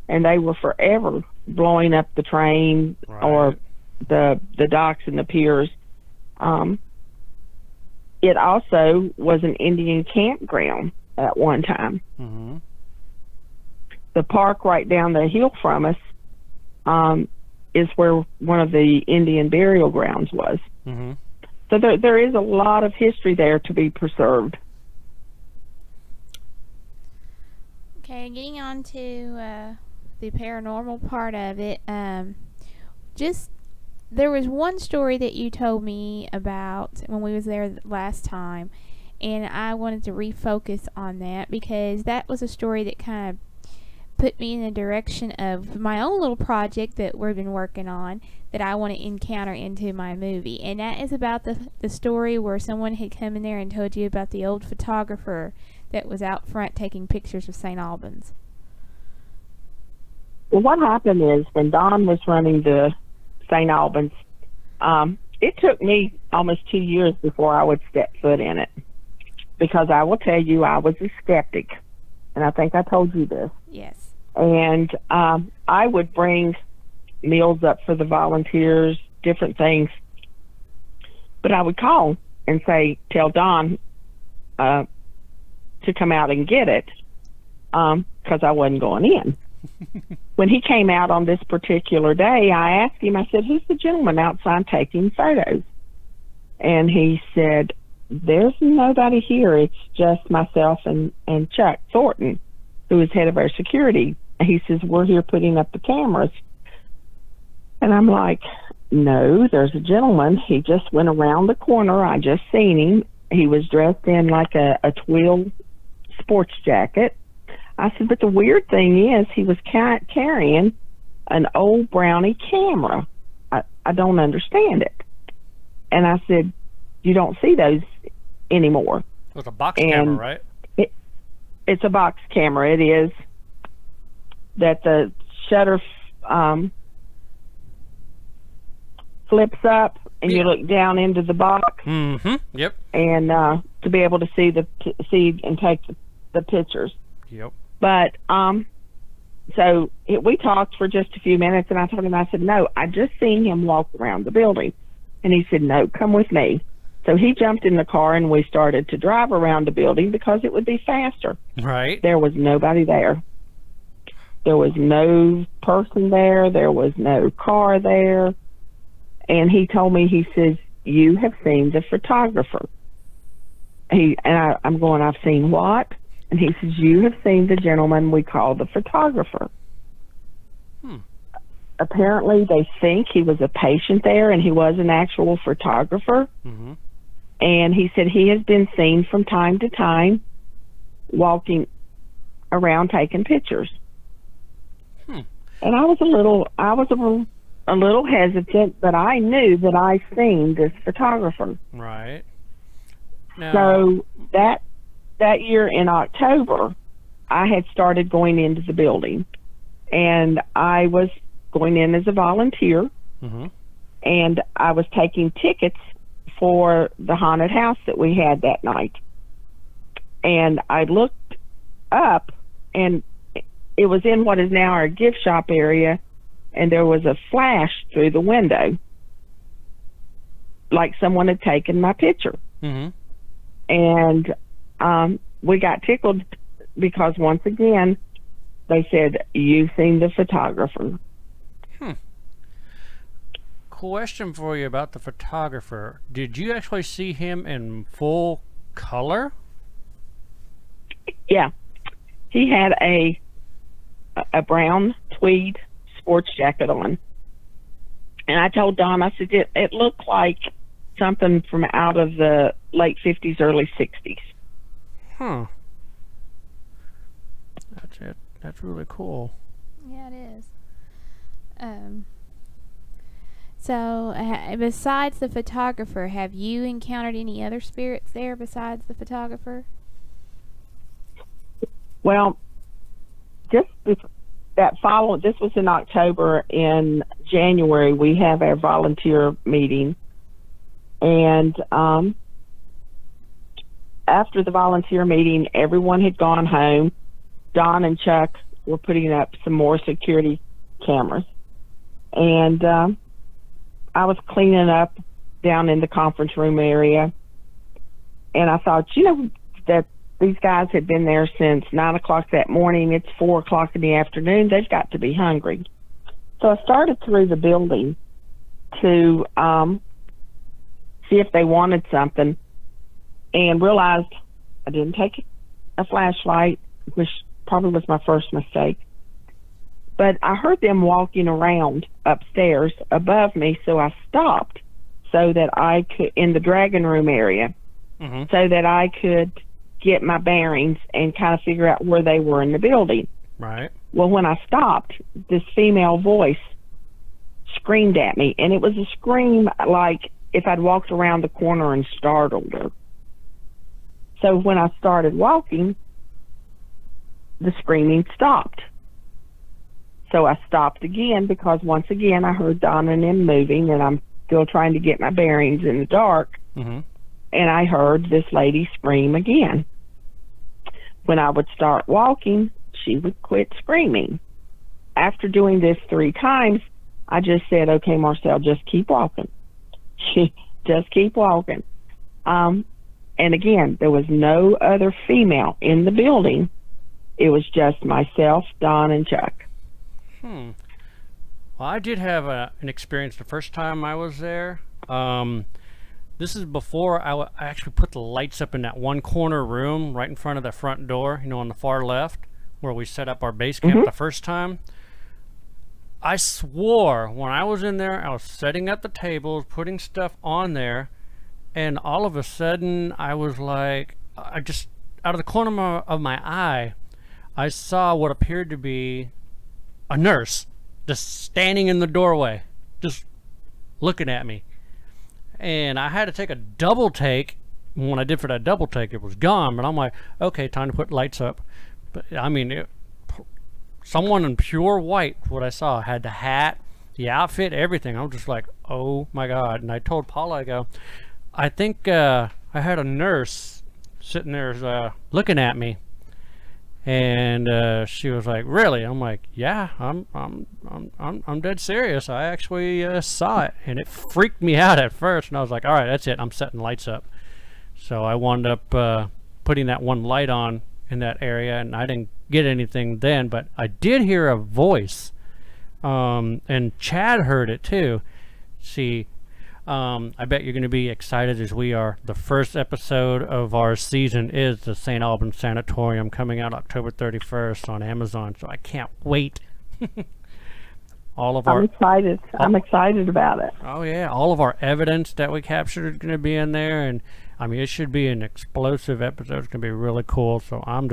And they were forever blowing up the train, right, or the docks and the piers. It also was an Indian campground at one time. The park right down the hill from us is where one of the Indian burial grounds was. So there is a lot of history there to be preserved. Okay, getting on to the paranormal part of it. Just there was one story that you told me about when we was there last time, and I wanted to refocus on that because that was a story that kind of put me in the direction of my own little project that we've been working on that I want to encounter into my movie. And that is about the story where someone had come in there and told you about the old photographer that was out front taking pictures of St. Albans. Well, what happened is when Don was running the St. Albans, it took me almost 2 years before I would step foot in it, because I will tell you, I was a skeptic, and I think I told you this. Yes. And I would bring meals up for the volunteers, different things, but I would call and say, tell Don to come out and get it, because I wasn't going in. When he came out on this particular day, I asked him, I said, who's the gentleman outside taking photos? And he said, there's nobody here. It's just myself and Chuck Thornton, who is head of our security. And he says, we're here putting up the cameras. And I'm like, no, there's a gentleman. He just went around the corner. I just seen him. He was dressed in like a twill sports jacket. I said, but the weird thing is he was carrying an old Brownie camera. I don't understand it. And I said, you don't see those anymore. It's a box camera, right? It's a box camera. It is that the shutter flips up and you look down into the box. Mm-hmm. Yep. And to be able to see and take the pictures. Yep. But so we talked for just a few minutes, and I told him, I said, no, I just seen him walk around the building. And he said, no, come with me. So he jumped in the car, and we started to drive around the building because it would be faster. Right. There was nobody there. There was no person there. There was no car there. And he told me, he says, you have seen the photographer. I'm going, I've seen what? And he says, you have seen the gentleman we call the photographer. Apparently, they think he was a patient there, and he was an actual photographer. Mm-hmm. And he said he has been seen from time to time walking around taking pictures. And I was a little hesitant, but I knew that I seen this photographer. Right. Now, So that year in October, I had started going into the building, and I was going in as a volunteer, mm-hmm. and I was taking tickets for the haunted house that we had that night. And I looked up, and it was in what is now our gift shop area, and there was a flash through the window, like someone had taken my picture. Mm-hmm. And we got tickled because, once again, they said, you've seen the photographer. Question for you about the photographer. Did you actually see him in full color? Yeah. He had a brown tweed sports jacket on. And I told Don, I said, it looked like something from out of the late 50s, early 60s. Huh. That's it. That's really cool. Yeah, it is. So, besides the photographer, have you encountered any other spirits there besides the photographer? Well, just this was in October. In January, we have our volunteer meeting. And after the volunteer meeting, everyone had gone home. Don and Chuck were putting up some more security cameras. And I was cleaning up down in the conference room area. And I thought, that these guys had been there since 9 o'clock that morning. It's 4 o'clock in the afternoon. They've got to be hungry. So I started through the building to see if they wanted something, and realized I didn't take a flashlight, which probably was my first mistake. But I heard them walking around upstairs above me, so I stopped so that I could, in the dragon room area, so that I could get my bearings and kind of figure out where they were in the building. Right. Well, when I stopped, this female voice screamed at me, and it was a scream like if I'd walked around the corner and startled her. So when I started walking, the screaming stopped. So I stopped again because once again I heard Donna and them moving, and I'm still trying to get my bearings in the dark. And I heard this lady scream again. When I would start walking, she would quit screaming. After doing this 3 times, I just said, okay, Marcell, just keep walking. Just keep walking. And again, there was no other female in the building. It was just myself, Don, and Chuck. Well, I did have an experience the first time I was there. This is before I actually put the lights up in that one corner room right in front of the front door, you know, on the far left, where we set up our base camp the first time. I swore when I was in there, I was setting up the tables, putting stuff on there, and all of a sudden I was like, I just, out of the corner of my eye, I saw what appeared to be a nurse just standing in the doorway, just looking at me. And I had to take a double take. When I did for that double take, it was gone, but I'm like, okay, time to put lights up. But I mean, someone in pure white, what I saw, had the hat, the outfit, everything. I was just like, oh my God. And I told Paula, I go, I think I had a nurse sitting there looking at me. And she was like, really? I'm like, yeah, I'm dead serious. I actually saw it, and it freaked me out at first. And I was like, all right, that's it. I'm setting lights up. So I wound up putting that one light on in that area, and I didn't get anything then, but I did hear a voice, and Chad heard it too. See, I bet you're going to be excited as we are. The first episode of our season is the St. Albans Sanatorium, coming out October 31st on Amazon, so I can't wait. I'm excited. I'm excited about it. Oh yeah, all of our evidence that we captured is going to be in there, and I mean, it should be an explosive episode. It's going to be really cool, so I'm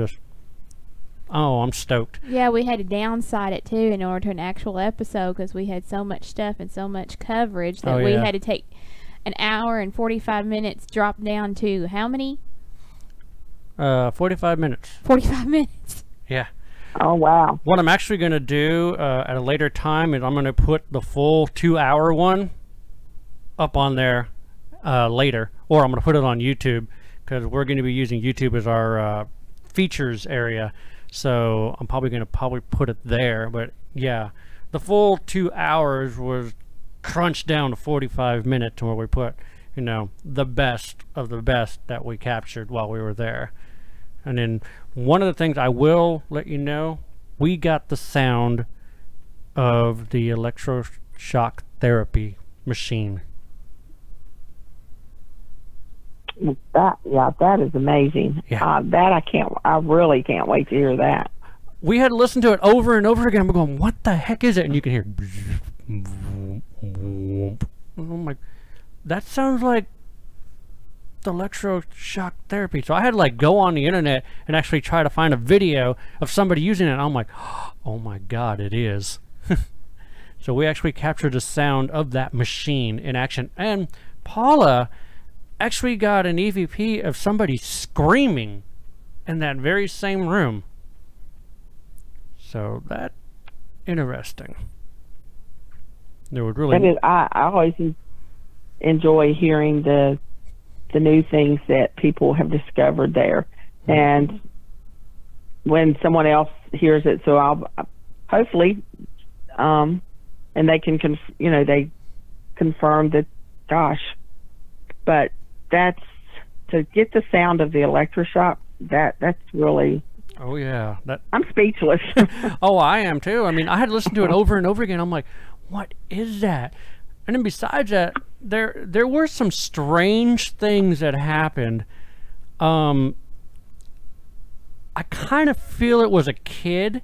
stoked. Yeah, we had to downside it too in order to an actual episode because we had so much stuff and so much coverage that we had to take an hour and 45 minutes drop down to how many? 45 minutes. 45 minutes. Yeah. Oh, wow. What I'm actually going to do at a later time is I'm going to put the full 2-hour one up on there later, or I'm going to put it on YouTube because we're going to be using YouTube as our features area. So I'm probably going to put it there. But yeah, the full 2 hours was crunched down to 45 minutes where we put, you know, the best of the best that we captured while we were there. And then one of the things I will let you know, we got the sound of the electroshock therapy machine. That is amazing. Yeah. I really can't wait to hear that. We had to listen to it over and over again. We're going, what the heck is it? And you can hear, oh my, that sounds like the electroshock therapy. So I had to like go on the internet and actually try to find a video of somebody using it. And I'm like, oh my God, it is. So we actually captured the sound of that machine in action. And Paula actually got an EVP of somebody screaming in that very same room. So that interesting. There would really. I always enjoy hearing the new things that people have discovered there, and when someone else hears it, so I'll hopefully, and they can they confirm that. Gosh, but that's to get the sound of the electroshock. That's really. Oh yeah, I'm speechless. Oh, I am too. I mean, I had to listen to it over and over again. I'm like, what is that? And then besides that, there were some strange things that happened. I kind of feel it was a kid,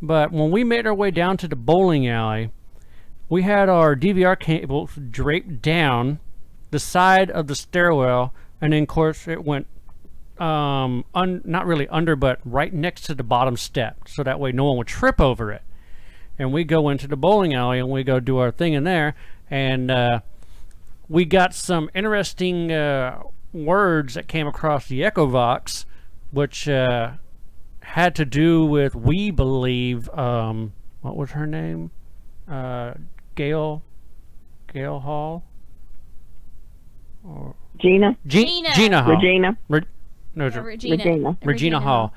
but when we made our way down to the bowling alley, we had our DVR cable draped down the side of the stairwell, and then of course it went not really under, but right next to the bottom step, so that way no one would trip over it. And we go into the bowling alley and we go do our thing in there, and we got some interesting words that came across the Echo Vox, which had to do with, we believe, what was her name? Gail Hall? Or Gina. Gina Hall. Regina. Regina Hall.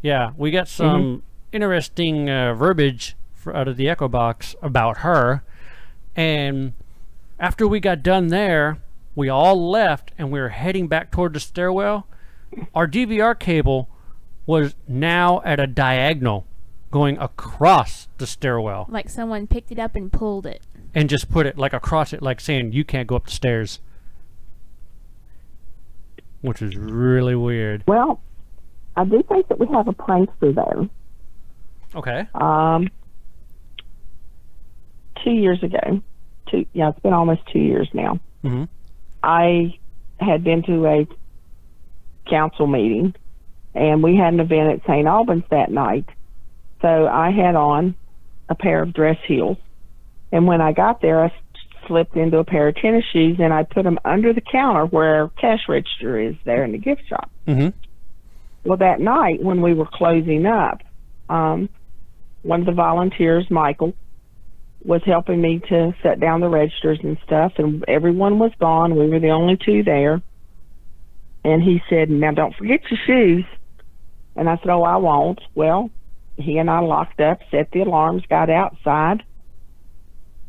Yeah, we got some interesting verbiage out of the Echo Box about her, and after we got done there, we all left and we were heading back toward the stairwell. Our DVR cable was now at a diagonal going across the stairwell, Like someone picked it up and pulled it. and just put it like across it, like saying you can't go up the stairs, which is really weird. Well, I do think that we have a prankster there. Okay. 2 years ago, it's been almost 2 years now. Mm-hmm. I had been to a council meeting, and we had an event at St. Albans that night. So I had on a pair of dress heels, and when I got there, I slipped into a pair of tennis shoes, and I put them under the counter where our cash register is there in the gift shop. Mm-hmm. Well, that night when we were closing up, one of the volunteers, Michael, was helping me to set down the registers and stuff, and everyone was gone. We were the only two there. And he said, "Now don't forget your shoes." And I said, "Oh, I won't." Well, he and I locked up, set the alarms, got outside,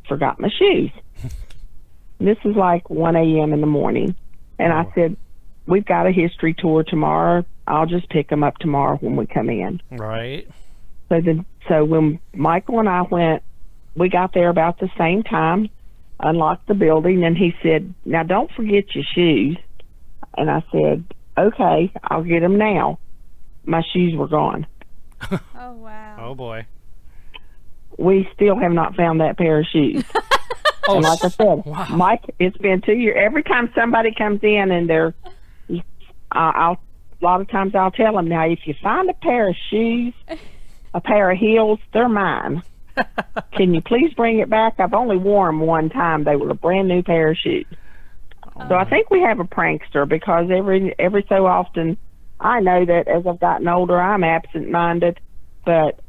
forgot my shoes. This is like 1 a.m. in the morning. And I said, "We've got a history tour tomorrow. I'll just pick them up tomorrow when we come in." Right. So when Michael and I went, we got there about the same time, unlocked the building, and he said, "Now don't forget your shoes." And I said, "Okay, I'll get them now." My shoes were gone. Oh, wow. Oh boy. We still have not found that pair of shoes. And like I said, wow. Mike, it's been 2 years. Every time somebody comes in and a lot of times I'll tell them, "Now, if you find a pair of shoes, a pair of heels, they're mine. Can you please bring it back? I've only worn them one time. They were a brand new pair of shoes." So I think we have a prankster, because every so often, I know that as I've gotten older, I'm absent-minded, but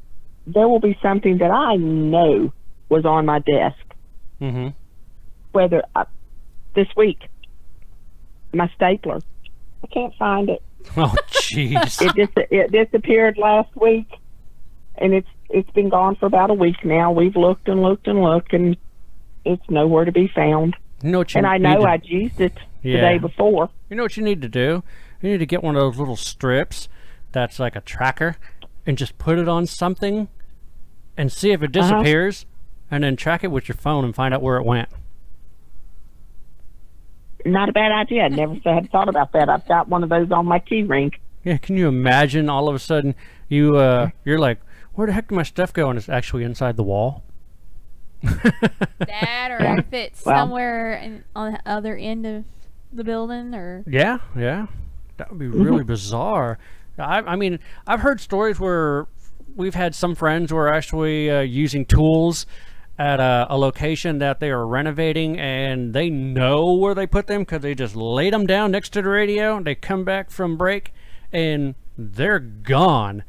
there will be something that I know was on my desk. Mm-hmm. Whether this week, my stapler, I can't find it. Oh, jeez. It disappeared last week, and it's been gone for about a week now. We've looked and looked and looked, and it's nowhere to be found. You know what you And I know I'd used it the day before. You know what you need to do? You need to get one of those little strips that's like a tracker, and just put it on something and see if it disappears, and then track it with your phone and find out where it went. Not a bad idea. I never had thought about that. I've got one of those on my key ring. Yeah, can you imagine all of a sudden you're like, "Where the heck did my stuff go?" And it's actually inside the wall. That, or if it's somewhere on the other end of the building, or... Yeah, that would be really bizarre. I mean, I've heard stories where we've had some friends who are actually using tools at a location that they are renovating, and they know where they put them because they just laid them down next to the radio. They come back from break and they're gone.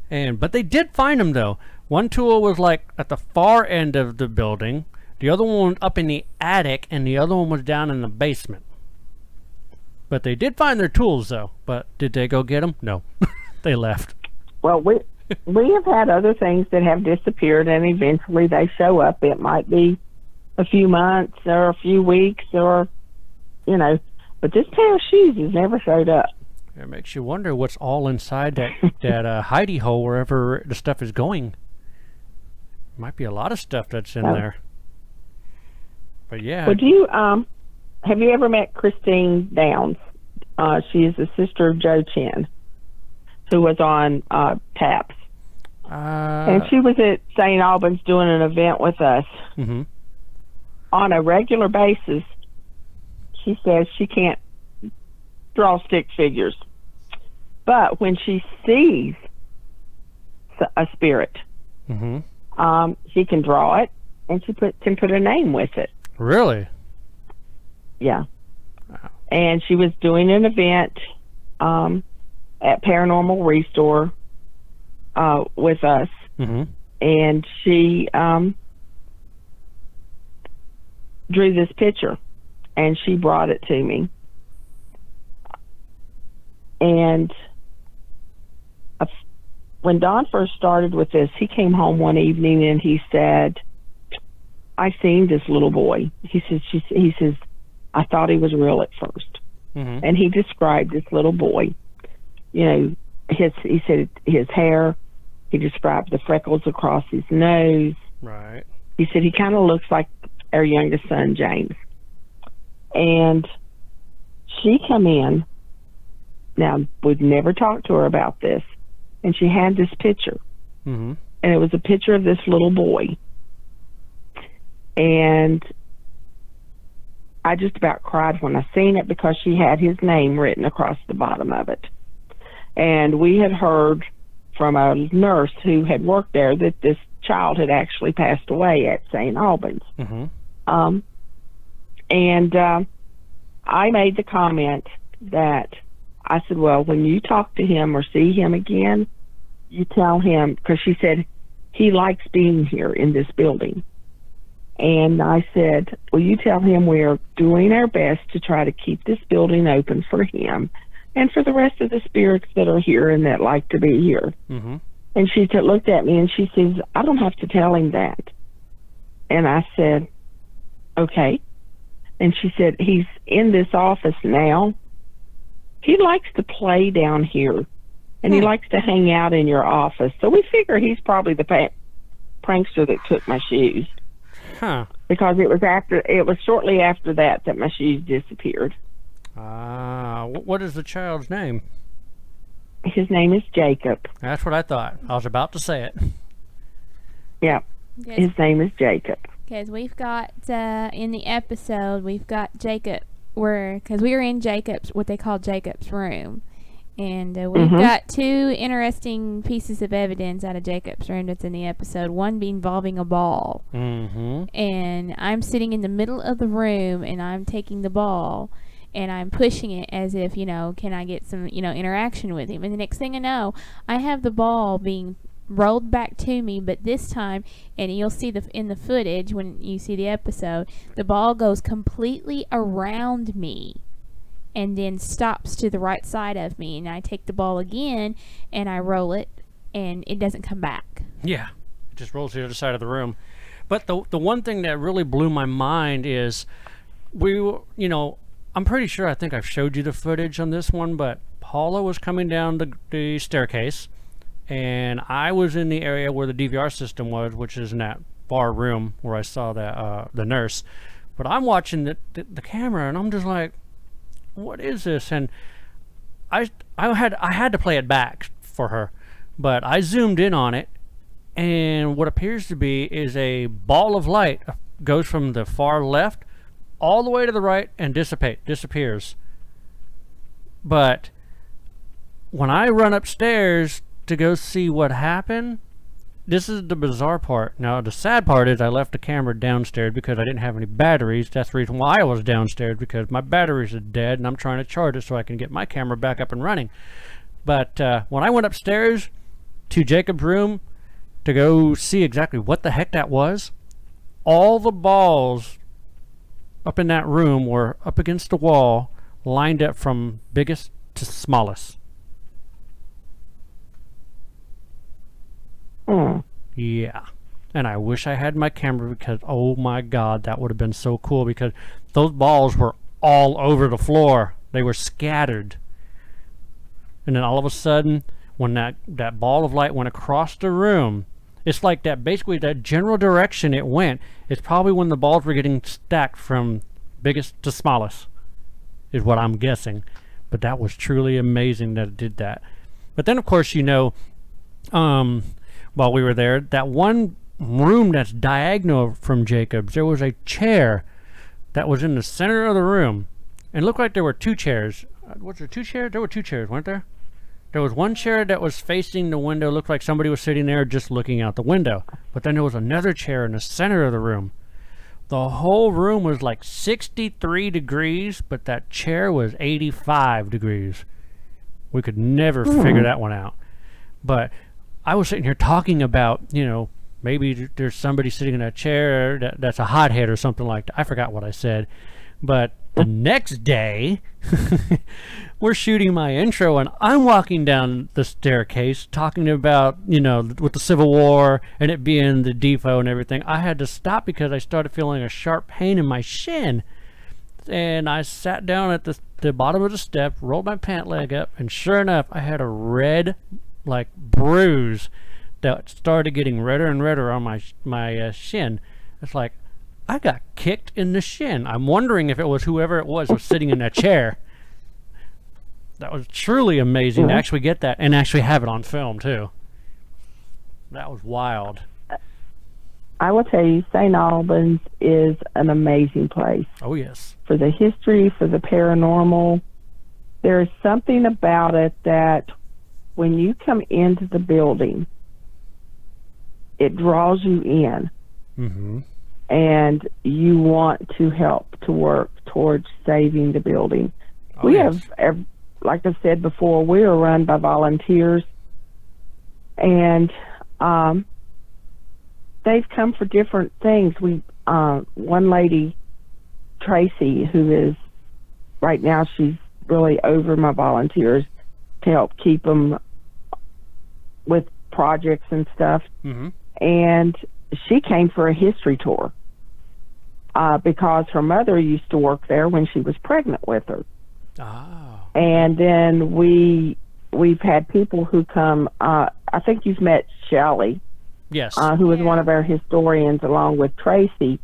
But they did find them, though. One tool was like at the far end of the building, the other one was up in the attic, and the other one was down in the basement. But they did find their tools, though. But did they go get them? No. They left. Well, we have had other things that have disappeared, and eventually they show up. It might be a few months or a few weeks, or, but this pair of shoes has never showed up. It makes you wonder what's all inside that hidey hole wherever the stuff is going. Might be a lot of stuff that's in there. But yeah. Would you have you ever met Christine Downs? She is the sister of Joe Chin. who was on TAPS. And she was at St. Albans doing an event with us. Mm-hmm. On a regular basis, she says she can't draw stick figures. But when she sees a spirit, mm-hmm. She can draw it, and she can put a name with it. Really? Yeah. Wow. And she was doing an event at Paranormal Restore with us. Mm-hmm. And she drew this picture, and she brought it to me. And when Don first started with this, he came home one evening and he said, I seen this little boy. He says, I thought he was real at first. Mm-hmm. And he described this little boy. You know, he said his hair, he described the freckles across his nose. Right. He said he kind of looks like our youngest son, James. And she come in. Now, we've never talked to her about this. And she had this picture. Mm-hmm. And it was a picture of this little boy. And I just about cried when I seen it because she had his name written across the bottom of it. And we had heard from a nurse who had worked there that this child had actually passed away at St. Albans. Mm-hmm. I made the comment that I said, well, when you talk to him or see him again, you tell him, because she said he likes being here in this building. And I said, well, you tell him we're doing our best to try to keep this building open for him and for the rest of the spirits that are here and that like to be here. Mm-hmm. And she looked at me and she says, I don't have to tell him that. And I said, okay. And she said, he's in this office now. He likes to play down here, and he likes to hang out in your office. So we figure he's probably the prankster that took my shoes. Huh. Because it was shortly after that my shoes disappeared. What is the child's name? His name is Jacob. That's what I thought. I was about to say it. Yeah. His name is Jacob. Because we've got, in the episode, we've got Jacob, because we were in Jacob's, what they call Jacob's room. And we've got two interesting pieces of evidence out of Jacob's room that's in the episode. One being involving a ball. Mm-hmm. And I'm sitting in the middle of the room, and I'm taking the ball, and I'm pushing it as if, can I get some, interaction with him? And the next thing I know, I have the ball being rolled back to me, but this time, and you'll see in the footage when you see the episode, the ball goes completely around me and then stops to the right side of me, and I take the ball again and I roll it, and it doesn't come back. Yeah, it just rolls to the other side of the room. But the one thing that really blew my mind is I'm pretty sure, I think I've showed you the footage on this one, but Paula was coming down the staircase, and I was in the area where the DVR system was, which is in that far room where I saw that the nurse. But I'm watching the camera, and I'm just like, what is this? And I had to play it back for her, but I zoomed in on it, and what appears to be is a ball of light goes from the far left all the way to the right and disappears. But when I run upstairs to go see what happened, this is the bizarre part. Now, the sad part is I left the camera downstairs because I didn't have any batteries. That's the reason why I was downstairs, because my batteries are dead and I'm trying to charge it so I can get my camera back up and running. But when I went upstairs to Jacob's room to go see exactly what the heck that was, all the balls up in that room were up against the wall, lined up from biggest to smallest. Yeah. And I wish I had my camera, because oh my god, that would have been so cool, because those balls were all over the floor. They were scattered. And then all of a sudden, when that ball of light went across the room, it's like that, basically that general direction it went, it's probably when the balls were getting stacked from biggest to smallest, is what I'm guessing. But that was truly amazing that it did that. But then, of course, while we were there, that one room that's diagonal from Jacob's, there was a chair that was in the center of the room. And it looked like there were two chairs. Was there two chairs? There were two chairs, weren't there? There was one chair that was facing the window. Looked like somebody was sitting there just looking out the window. But then there was another chair in the center of the room. The whole room was like 63 degrees, but that chair was 85 degrees. We could never figure that one out. But I was sitting here talking about, maybe there's somebody sitting in that chair that's a hothead or something like that. I forgot what I said. But the next day, we're shooting my intro, and I'm walking down the staircase talking about, with the Civil War and it being the depot and everything. I had to stop because I started feeling a sharp pain in my shin. And I sat down at the bottom of the step, rolled my pant leg up, and sure enough, I had a red, bruise that started getting redder and redder on my shin. It's like, I got kicked in the shin. I'm wondering if it was whoever it was sitting in that chair. That was truly amazing to actually get that and actually have it on film, too. That was wild. I will tell you, St. Albans is an amazing place. Oh, yes. For the history, for the paranormal. There's something about it that when you come into the building, it draws you in. Mm-hmm. And you want to help to work towards saving the building. We have, like I said before, we are run by volunteers, and they've come for different things. One lady, Tracy, who is right now, she's really over my volunteers to help keep them with projects and stuff. Mm-hmm. And she came for a history tour because her mother used to work there when she was pregnant with her. Oh. And then we've had people who come. I think you've met Shelley. Yes. Who was one of our historians, along with Tracy.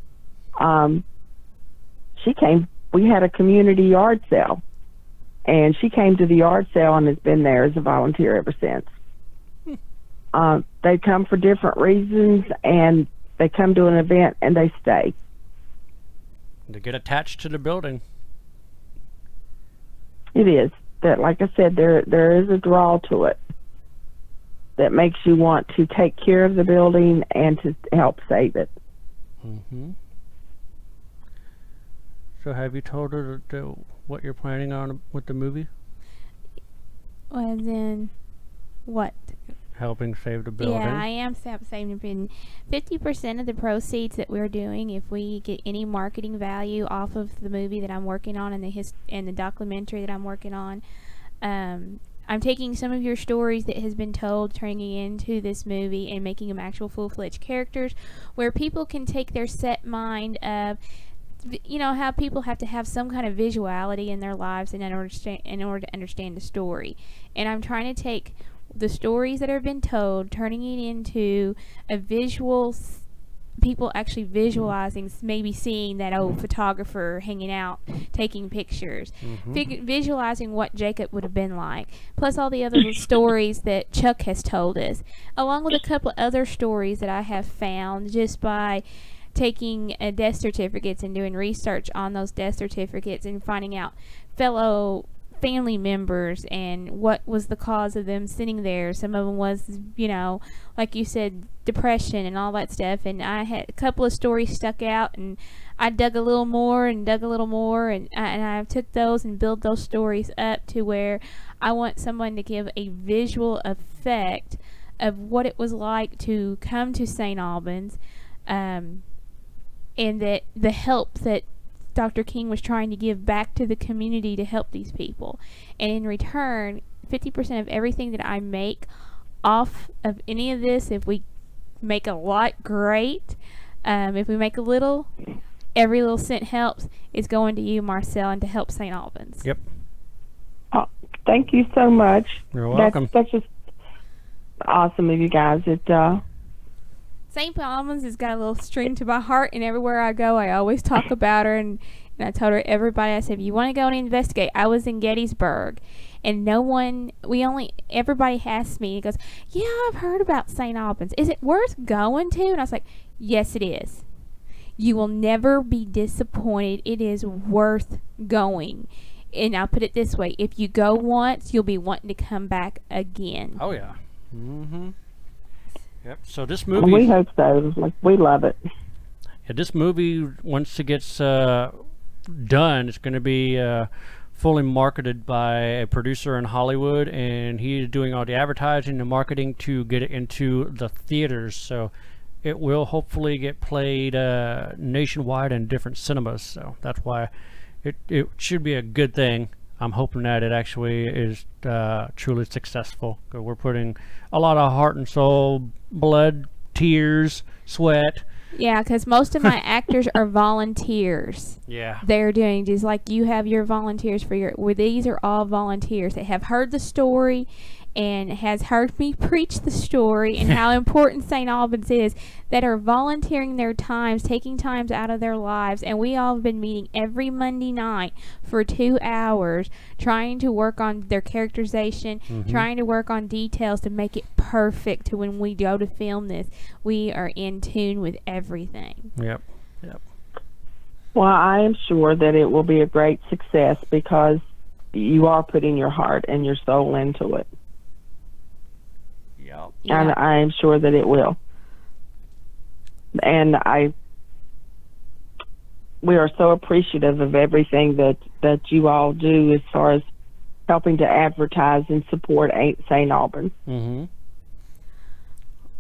She came. We had a community yard sale, and she came to the yard sale and has been there as a volunteer ever since. They come for different reasons, and they come to an event and they stay. They get attached to the building. It is. That, like I said, there is a draw to it that makes you want to take care of the building and to help save it. Mm-hmm. So have you told her what you're planning on with the movie? Well, then, what? Helping save the building? Yeah, I am saving 50% of the proceeds that we're doing. If we get any marketing value off of the movie that I'm working on and the documentary that I'm working on, I'm taking some of your stories that has been told, turning it into this movie and making them actual full-fledged characters where people can take their set mind of, how people have to have some kind of visuality in their lives in order to understand the story. And I'm trying to take the stories that have been told, turning it into a visual, people actually visualizing, maybe seeing that old photographer hanging out taking pictures, visualizing what Jacob would have been like, plus all the other stories that Chuck has told us, along with a couple of other stories that I have found just by taking death certificates and doing research on those death certificates and finding out fellow family members and what was the cause of them sitting there. Some of them was, like you said, depression and all that stuff. And I had a couple of stories stuck out, and I dug a little more and I took those and built those stories up to where I want someone to give a visual effect of what it was like to come to St. Albans, and that the help that Dr. King was trying to give back to the community to help these people. And in return, 50% of everything that I make off of any of this, if we make a lot, great. If we make a little, every little cent helps, is going to you, Marcell, and to help St. Albans. Yep. Oh, thank you so much. You're welcome. That's just awesome of you guys. St. Albans has got a little string to my heart, and everywhere I go, I always talk about her. And I told her, everybody, I said, if you want to go and investigate, I was in Gettysburg, and everybody asks me, it goes, yeah, I've heard about St. Albans. Is it worth going to? And I was like, yes, it is. You will never be disappointed. It is worth going. And I'll put it this way, if you go once, you'll be wanting to come back again. Oh, yeah. Mm-hmm. Yep. So this movie... We hope so. Like, we love it. Yeah, this movie, once it gets done, it's going to be fully marketed by a producer in Hollywood, and he's doing all the advertising and marketing to get it into the theaters. So it will hopefully get played nationwide in different cinemas. So that's why it should be a good thing. I'm hoping that it actually is truly successful. We're putting a lot of heart and soul, blood, tears, sweat. Yeah, because most of my actors are volunteers. Yeah. They're doing just like you have your volunteers for these are all volunteers that have heard the story and has heard me preach the story and how important St. Albans is, that are volunteering their times, taking times out of their lives. And we all have been meeting every Monday night for 2 hours, trying to work on their characterization, trying to work on details to make it perfect to when we go to film this. We are in tune with everything. Yep. Well, I am sure that it will be a great success because you are putting your heart and your soul into it. Yeah. And I am sure that it will. And we are so appreciative of everything that you all do as far as helping to advertise and support St. Albans. Mm-hmm.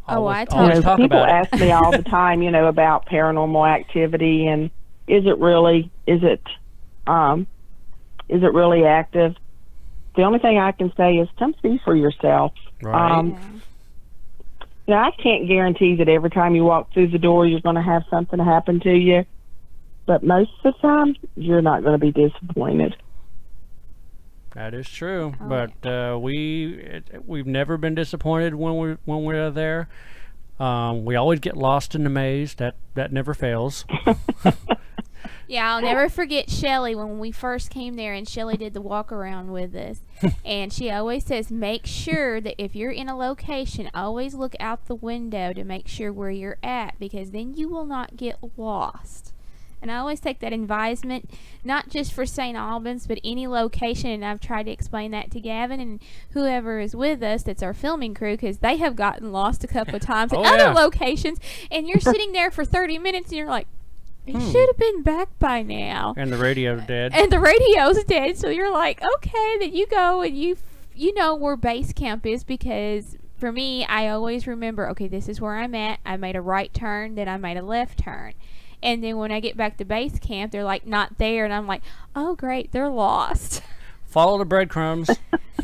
I always talk people about ask me all the time, about paranormal activity and is it really active? The only thing I can say is come see for yourself. Right. I can't guarantee that every time you walk through the door you're going to have something happen to you, but most of the time you're not going to be disappointed. That is true, Oh, but we've never been disappointed when we're there. We always get lost in the maze. That never fails. Yeah, I'll never forget Shelly when we first came there and Shelly did the walk around with us. And she always says, make sure that if you're in a location, always look out the window to make sure where you're at, because then you will not get lost. And I always take that advisement, not just for St. Albans, but any location. And I've tried to explain that to Gavin and whoever is with us that's our filming crew, because they have gotten lost a couple of times at other locations. And you're sitting there for 30 minutes and you're like, he should have been back by now. And the radio's dead. And the radio's dead. So you're like, okay, then you go and you know where base camp is, because for me, I always remember, okay, this is where I'm at. I made a right turn, then I made a left turn. And then when I get back to base camp, they're like, not there. And I'm like, oh, great, they're lost. Follow the breadcrumbs.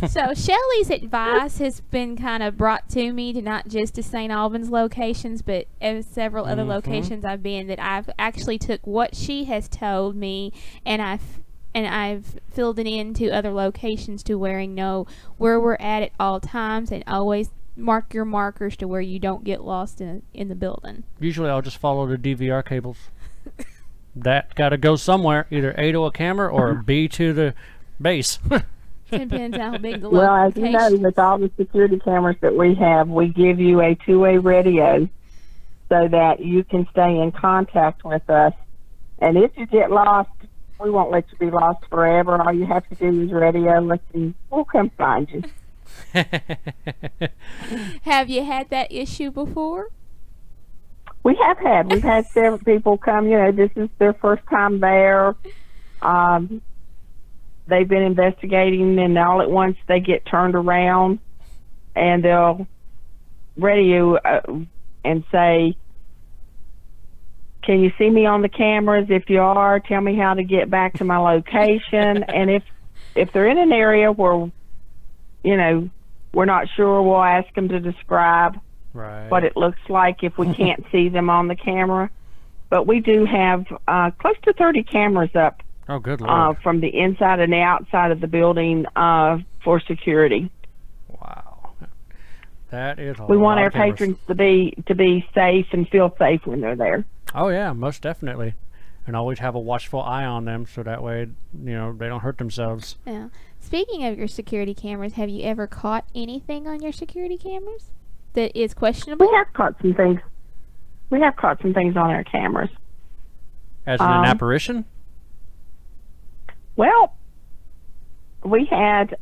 So Shelly's advice has been kind of brought to me to not just to St. Albans locations, but several other locations I've been, that I've actually took what she has told me and I've filled it into other locations to know where we're at all times, and always mark your markers to where you don't get lost in the building. Usually I'll just follow the DVR cables. That got to go somewhere, either A to a camera or B to the base. Depends how big the Well, as location. you know, with all the security cameras that we have, we give you a two-way radio so that you can stay in contact with us. And if you get lost, we won't let you be lost forever. All you have to do is radio us and we'll come find you. Have you had that issue before? We've had several people come, this is their first time there. They've been investigating, and all at once they get turned around and they'll radio and say, can you see me on the cameras? If you are, tell me how to get back to my location. And if they're in an area where, we're not sure, we'll ask them to describe what it looks like if we can't see them on the camera. But we do have close to 30 cameras up. Oh, good Lord. From the inside and the outside of the building for security. Wow. That is a We want lot our of cameras. patrons to be safe and feel safe when they're there. Oh, yeah, most definitely. And always have a watchful eye on them so that way, they don't hurt themselves. Yeah. Speaking of your security cameras, have you ever caught anything on your security cameras that is questionable? We have caught some things. We have caught some things on our cameras. As an apparition? Well, we had,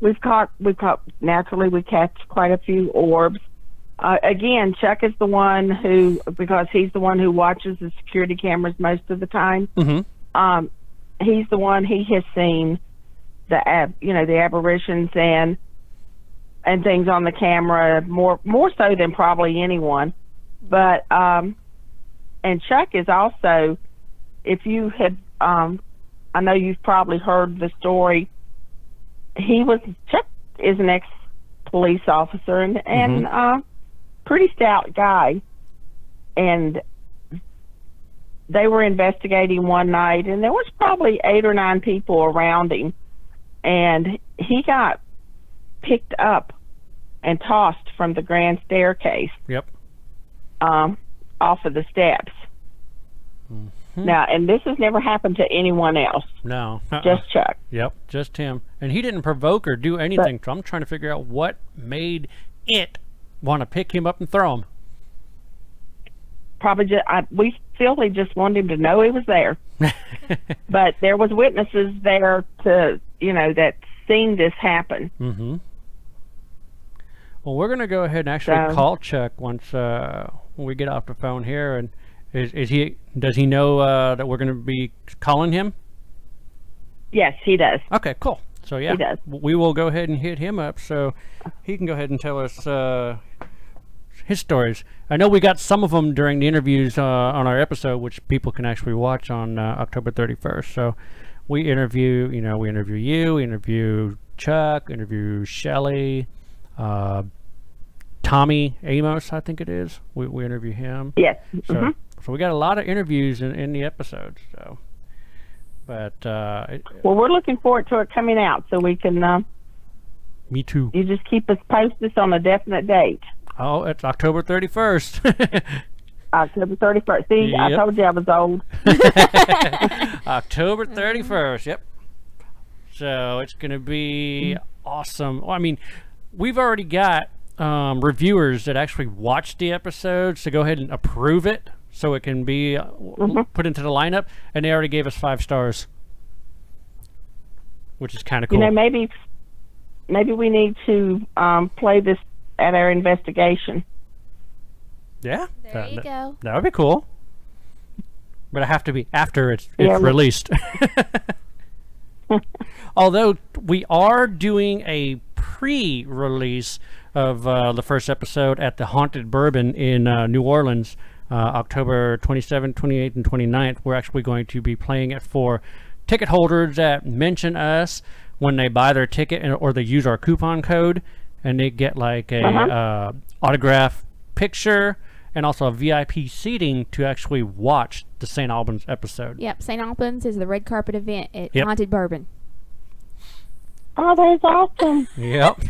we've caught, naturally we catch quite a few orbs. Again, Chuck is the one who, because he's the one who watches the security cameras most of the time. Mm-hmm. He's the one, he has seen the apparitions and things on the camera more so than probably anyone. But, and Chuck is also, if you had, I know you've probably heard the story. Chuck is an ex-police officer and pretty stout guy. And they were investigating one night, and there was probably 8 or 9 people around him. And he got picked up and tossed from the grand staircase. Yep. Off of the steps. Mm-hmm. Now, and this has never happened to anyone else. No. Just Chuck. Yep, just him. And he didn't provoke or do anything, so I'm trying to figure out what made it want to pick him up and throw him. Probably we feel they just wanted him to know he was there. But there was witnesses there to, that seen this happen. Mm-hmm. Well, we're going to go ahead and actually call Chuck once when we get off the phone here. And does he know that we're going to be calling him? Yes, he does. Okay, cool. So yeah, he does. We will go ahead and hit him up so he can go ahead and tell us his stories. I know we got some of them during the interviews on our episode, which people can actually watch on October 31st. So we interview you, we interview Chuck, interview Shelley, Tommy Amos, I think it is. We interview him. Yes. So we got a lot of interviews in the episodes. So, but well, we're looking forward to it coming out so we can. Me too. You just keep us posted on a definite date. Oh, it's October 31st. October 31st. See, yep. I told you I was old. October 31st. Yep. So it's going to be awesome. Well, I mean, we've already got reviewers that actually watched the episodes to go ahead and approve it so it can be put into the lineup, and they already gave us 5 stars, which is kind of cool. Maybe we need to play this at our investigation. Yeah. There you go. That would be cool. But it have to be after it's released. Although we are doing a pre-release of the first episode at the Haunted Bourbon in New Orleans, October 27th, 28th, and 29th. We're actually going to be playing it for ticket holders that mention us when they buy their ticket or they use our coupon code, and they get like a autograph picture and also a VIP seating to actually watch the St. Albans episode. Yep, St. Albans is the red carpet event at Haunted Bourbon. Oh, that's awesome. Yep.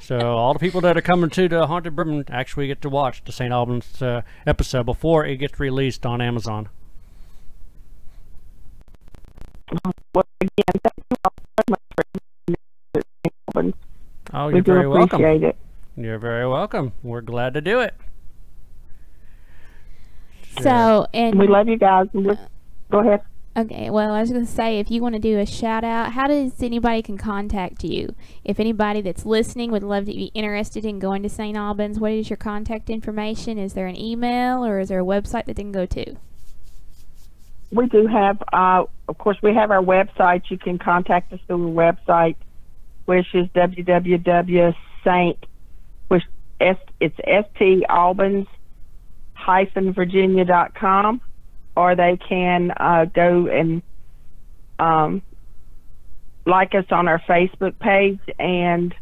So all the people that are coming to the Haunted Bourbon actually get to watch the St. Albans episode before it gets released on Amazon. Well, again, thank you all so much for St. Albans. Oh, you're very welcome. We appreciate it. You're very welcome. We're glad to do it. So, and we love you guys. Go ahead. Okay, well, I was going to say, if you want to do a shout out, how does anybody can contact you? If anybody that's listening would love to be interested in going to St. Albans, what is your contact information? Is there an email or is there a website that they can go to? We do have, of course, we have our website. You can contact us through our website, which is it's stalbans-virginia.com, or they can go and like us on our Facebook page and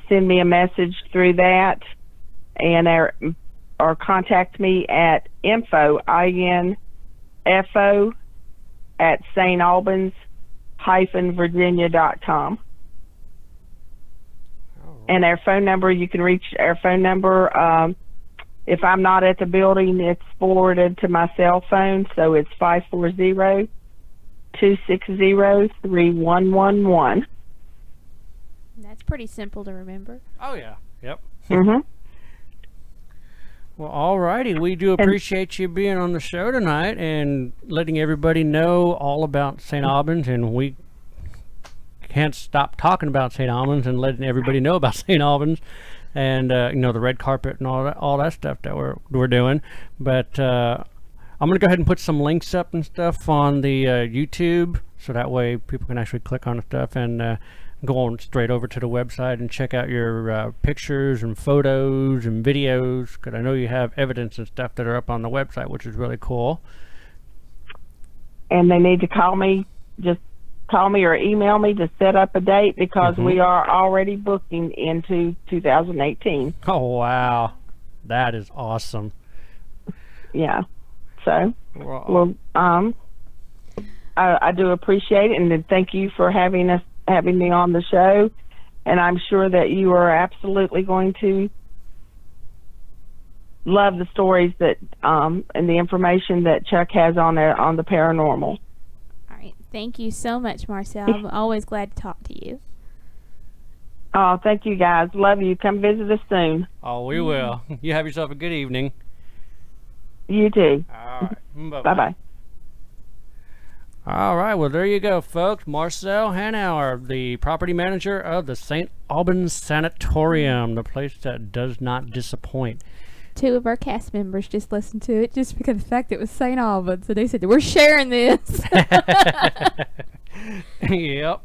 send me a message through that, and or contact me at info at stalbans-virginia.com. And our phone number, you can reach our phone number. If I'm not at the building, it's forwarded to my cell phone, so it's 260-3111. That's pretty simple to remember. Oh, yeah. Yep. Mm-hmm. Well, all righty. We do appreciate you being on the show tonight and letting everybody know all about St. Albans, and we can't stop talking about St. Albans and letting everybody know about St. Albans and you know, the red carpet and all that stuff that we're doing. But I'm gonna go ahead and put some links up and stuff on the YouTube, so that way people can actually click on the stuff and go on straight over to the website and check out your pictures and photos and videos, because I know you have evidence and stuff that are up on the website, which is really cool. And they need to call me, just call me or email me to set up a date, because we are already booking into 2018. Oh, wow. That is awesome. Yeah. So, Well, I do appreciate it, and then thank you for having me on the show. And I'm sure that you are absolutely going to love the stories that and the information that Chuck has on the paranormal. All right. Thank you so much, Marcell. I'm always glad to talk to you. Oh, thank you, guys. Love you. Come visit us soon. oh, we will. You have yourself a good evening. You too. All right. Bye-bye. All right, well, there you go, folks. Marcell Hanauer, the property manager of the St. Albans Sanatorium, the place that does not disappoint. 2 of our cast members just listened to it just because of the fact it was St. Albans, so they said, we're sharing this. Yep.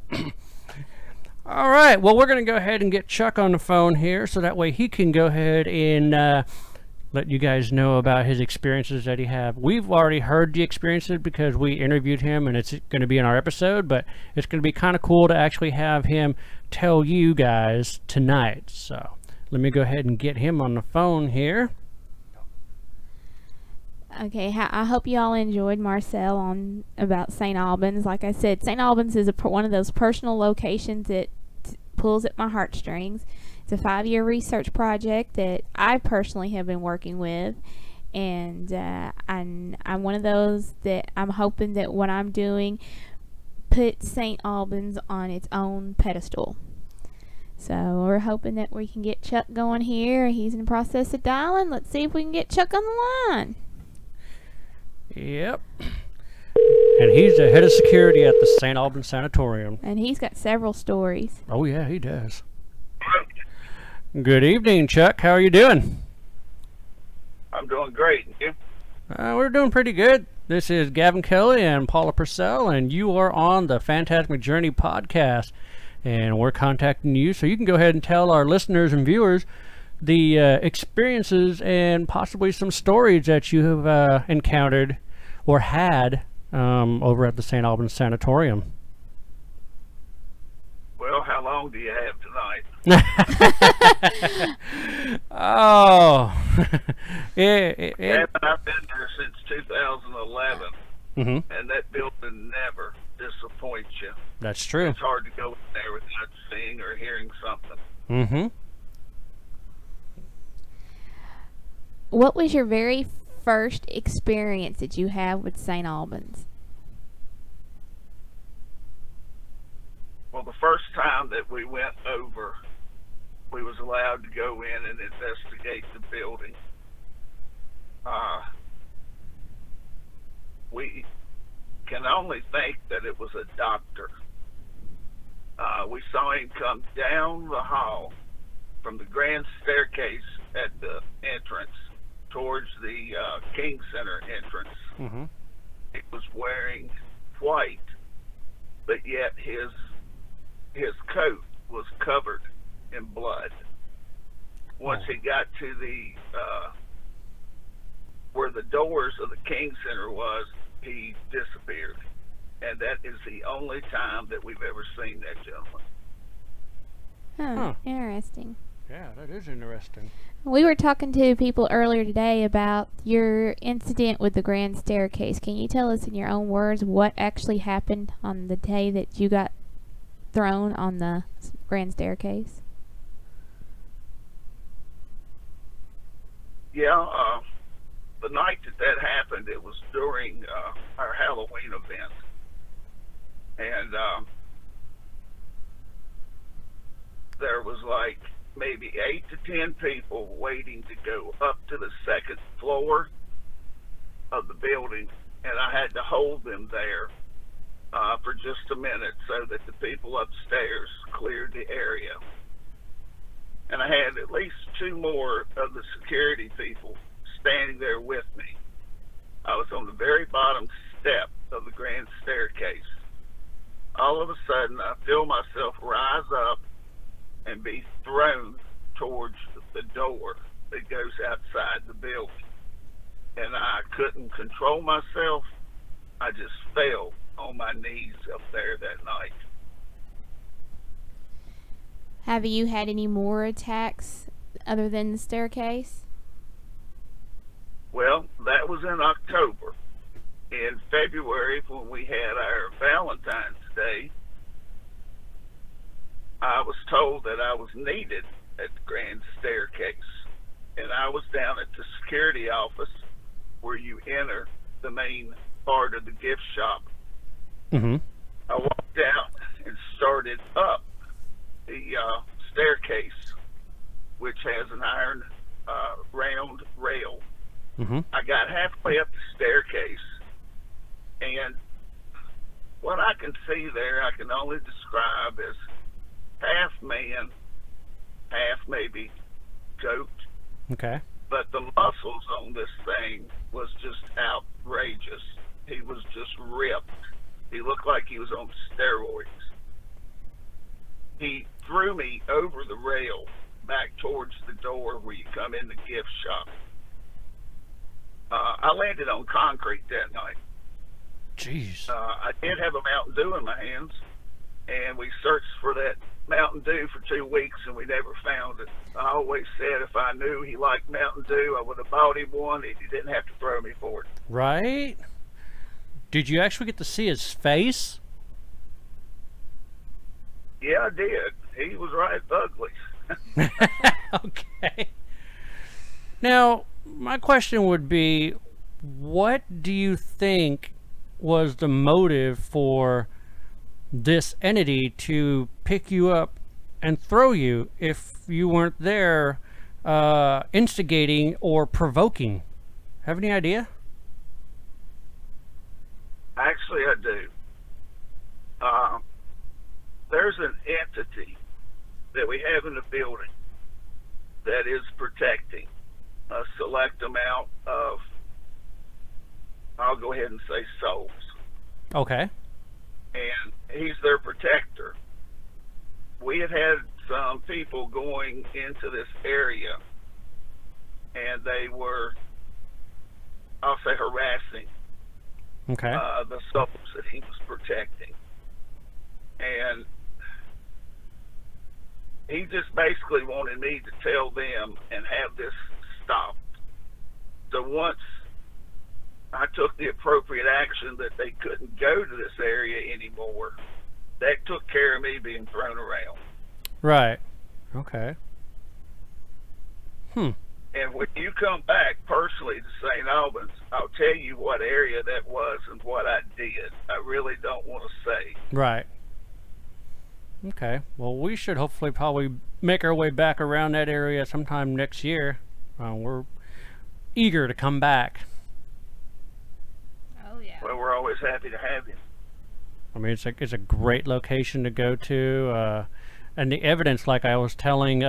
All right, well, we're going to go ahead and get Chuck on the phone here, so that way he can go ahead and let you guys know about his experiences that he have. We've already heard the experiences because we interviewed him, and it's going to be in our episode, but it's going to be kind of cool to actually have him tell you guys tonight. So let me go ahead and get him on the phone here. Okay, I hope you all enjoyed Marcell on about St. Albans. Like I said, St. Albans is one of those personal locations that pulls at my heartstrings. It's a 5-year research project that I personally have been working with, and I'm one of those that I'm hoping that what I'm doing puts St. Albans on its own pedestal. So we're hoping that we can get Chuck going here. He's in the process of dialing. Let's see if we can get Chuck on the line. Yep. And he's the head of security at the St. Albans Sanatorium. And he's got several stories. Oh, yeah, he does. Good evening, Chuck. How are you doing? I'm doing great. You? We're doing pretty good. This is Gavin Kelly and Paula Purcell, and you are on the Phantasmic Journey podcast. And we're contacting you, so you can go ahead and tell our listeners and viewers the experiences and possibly some stories that you have encountered or had over at the St. Albans Sanatorium. Well, how long do you have tonight? Oh. I've been there since 2011, and that building never disappoints you. That's true. It's hard to go in there without seeing or hearing something. What was your very first experience that you had with St. Albans? Well, the first time that we went over, we was allowed to go in and investigate the building. We can only think that it was a doctor. We saw him come down the hall from the grand staircase at the entrance towards the King Center entrance. He was wearing white, but yet his coat was covered in blood. Once he got to the where the doors of the King Center was, he disappeared. And that is the only time that we've ever seen that gentleman. Interesting. Yeah, that is interesting. We were talking to people earlier today about your incident with the grand staircase. Can you tell us in your own words what actually happened on the day that you got thrown on the grand staircase? Yeah, the night that happened, it was during our Halloween event. And there was like maybe 8 to 10 people waiting to go up to the second floor of the building, and I had to hold them there for just a minute so that the people upstairs cleared the area. And I had at least 2 more of the security people standing there with me. I was on the very bottom step of the grand staircase. All of a sudden, I feel myself rise up and be thrown towards the door that goes outside the building. And I couldn't control myself. I just fell on my knees up there that night. Have you had any more attacks other than the staircase? Well, that was in October. In February, when we had our Valentine's Day, I was told that I was needed at the grand staircase. And I was down at the security office where you enter the main part of the gift shop. Mm-hmm. I walked out and started up the staircase, which has an iron round rail. Mm-hmm. I got halfway up the staircase, and what I can see there, I can only describe as half man, half maybe goat. Okay. But the muscles on this thing was just outrageous. He was just ripped. He looked like he was on steroids. He threw me over the rail back towards the door where you come in the gift shop. I landed on concrete that night. Jeez. I did have a Mountain Dew in my hands, and we searched for that Mountain Dew for 2 weeks, and we never found it. I always said if I knew he liked Mountain Dew, I would have bought him one, and he didn't have to throw me for it. Right? Did you actually get to see his face? Yeah, I did. He was right ugly. Okay. Now, my question would be, what do you think was the motive for this entity to pick you up and throw you if you weren't there instigating or provoking? Have any idea? Actually, I do. There's an entity that we have in the building that is protecting a select amount of, I'll go ahead and say, souls. Okay. And he's their protector. We had had some people going into this area, and they were, I'll say, harassing Okay. the souls that he was protecting. And he just basically wanted me to tell them and have this stopped. So once I took the appropriate action that they couldn't go to this area anymore, that took care of me being thrown around. Right. Okay. And when you come back personally to St. Albans, I'll tell you what area that was and what I did. I really don't want to say. Right. Okay. Well, we should hopefully probably make our way back around that area sometime next year. We're eager to come back. Oh, yeah. Well, we're always happy to have you. I mean, it's a great location to go to. And the evidence, like I was telling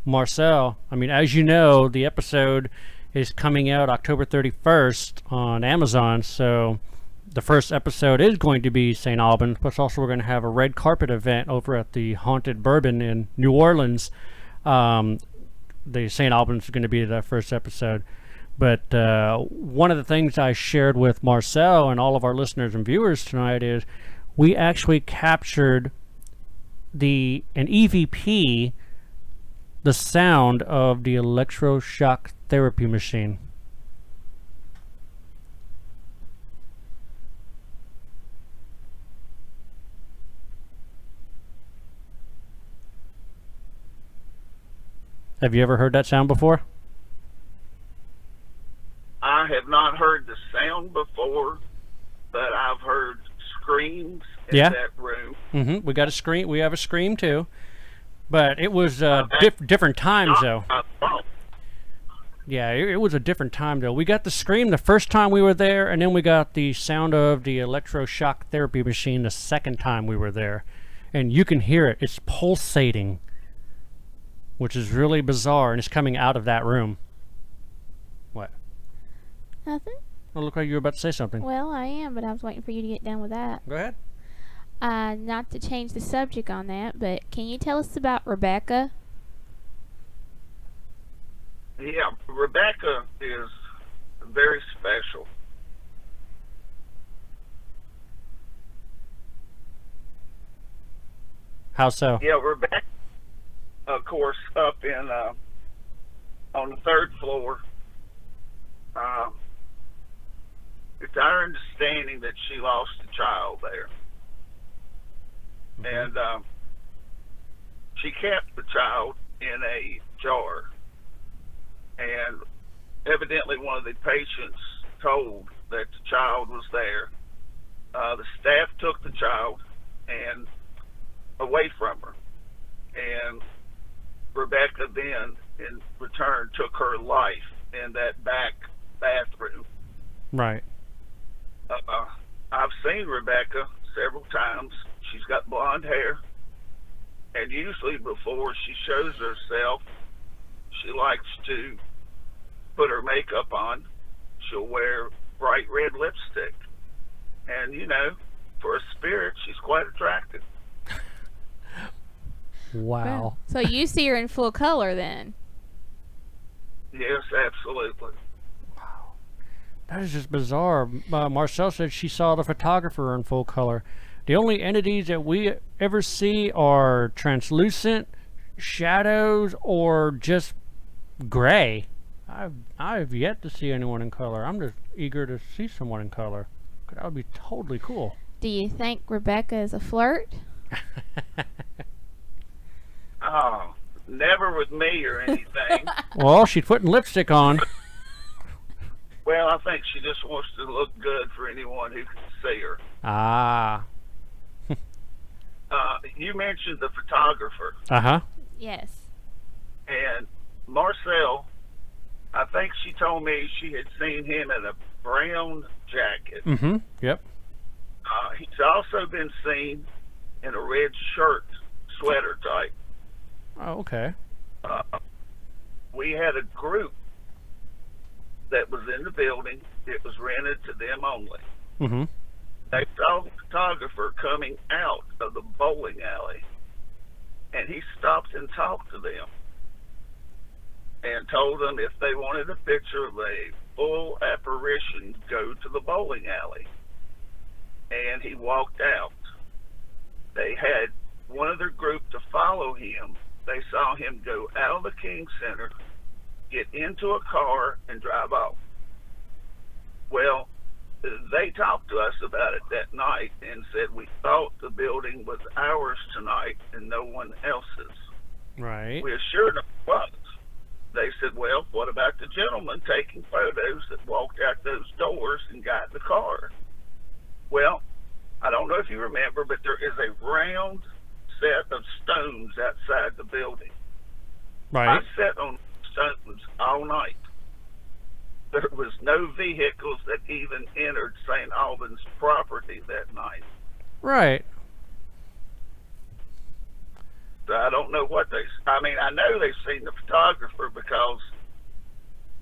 Marcell, I mean, as you know, the episode is coming out October 31st on Amazon, so the first episode is going to be St. Albans, plus also we're going to have a red carpet event over at the Haunted Bourbon in New Orleans. The St. Albans is going to be the first episode. But one of the things I shared with Marcell and all of our listeners and viewers tonight is we actually captured an EVP, the sound of the electroshock therapy machine. Have you ever heard that sound before? I have not heard the sound before, but I've heard screams in Yeah. that room. Mm-hmm. We got a scream. We have a scream too, but it was different times though. Yeah, it was a different time though. We got the scream the first time we were there, and then we got the sound of the electroshock therapy machine the second time we were there, and you can hear it. It's pulsating, which is really bizarre, and it's coming out of that room. What? Nothing. Oh, look like you were about to say something. Well, I am, but I was waiting for you to get done with that. Go ahead. Not to change the subject on that, but can you tell us about Rebecca? Yeah, Rebecca is very special. How so? Yeah, Rebecca, of course, up in on the third floor. It's our understanding that she lost a child there, and she kept the child in a jar. And evidently one of the patients told that the child was there. The staff took the child and away from her. And Rebecca then, in return, took her life in that back bathroom. Right. I've seen Rebecca several times. She's got blonde hair. And usually before she shows herself, she likes to put her makeup on. She'll wear bright red lipstick. And, you know, for a spirit, she's quite attractive. Wow. So you see her in full color then? Yes, absolutely. That is just bizarre. Marcell said she saw the photographer in full color. The only entities that we ever see are translucent, shadows, or just gray. I've yet to see anyone in color. I'm just eager to see someone in color. That would be totally cool. Do you think Rebecca is a flirt? Oh, never with me or anything. Well, she's putting lipstick on. Well, I think she just wants to look good for anyone who can see her. Ah. You mentioned the photographer. Uh-huh. Yes. And Marcell, I think she told me she had seen him in a brown jacket. Mm-hmm. Yep. He's also been seen in a red shirt, sweater type. Oh, okay. We had a group that was in the building. It was rented to them only. Mm-hmm. They saw the photographer coming out of the bowling alley, and he stopped and talked to them and told them if they wanted a picture of a full apparition, go to the bowling alley. And he walked out. They had one of their group to follow him. They saw him go out of the King Center, get into a car, and drive off. Well, they talked to us about it that night and said we thought the building was ours tonight and no one else's. Right. We assured them it was. They said, well, what about the gentleman taking photos that walked out those doors and got in the car? Well, I don't know if you remember, but there is a round set of stones outside the building. Right. I sat on stones all night. There was no vehicles that even entered St. Albans property that night. Right. So I don't know what I mean, I know they've seen the photographer because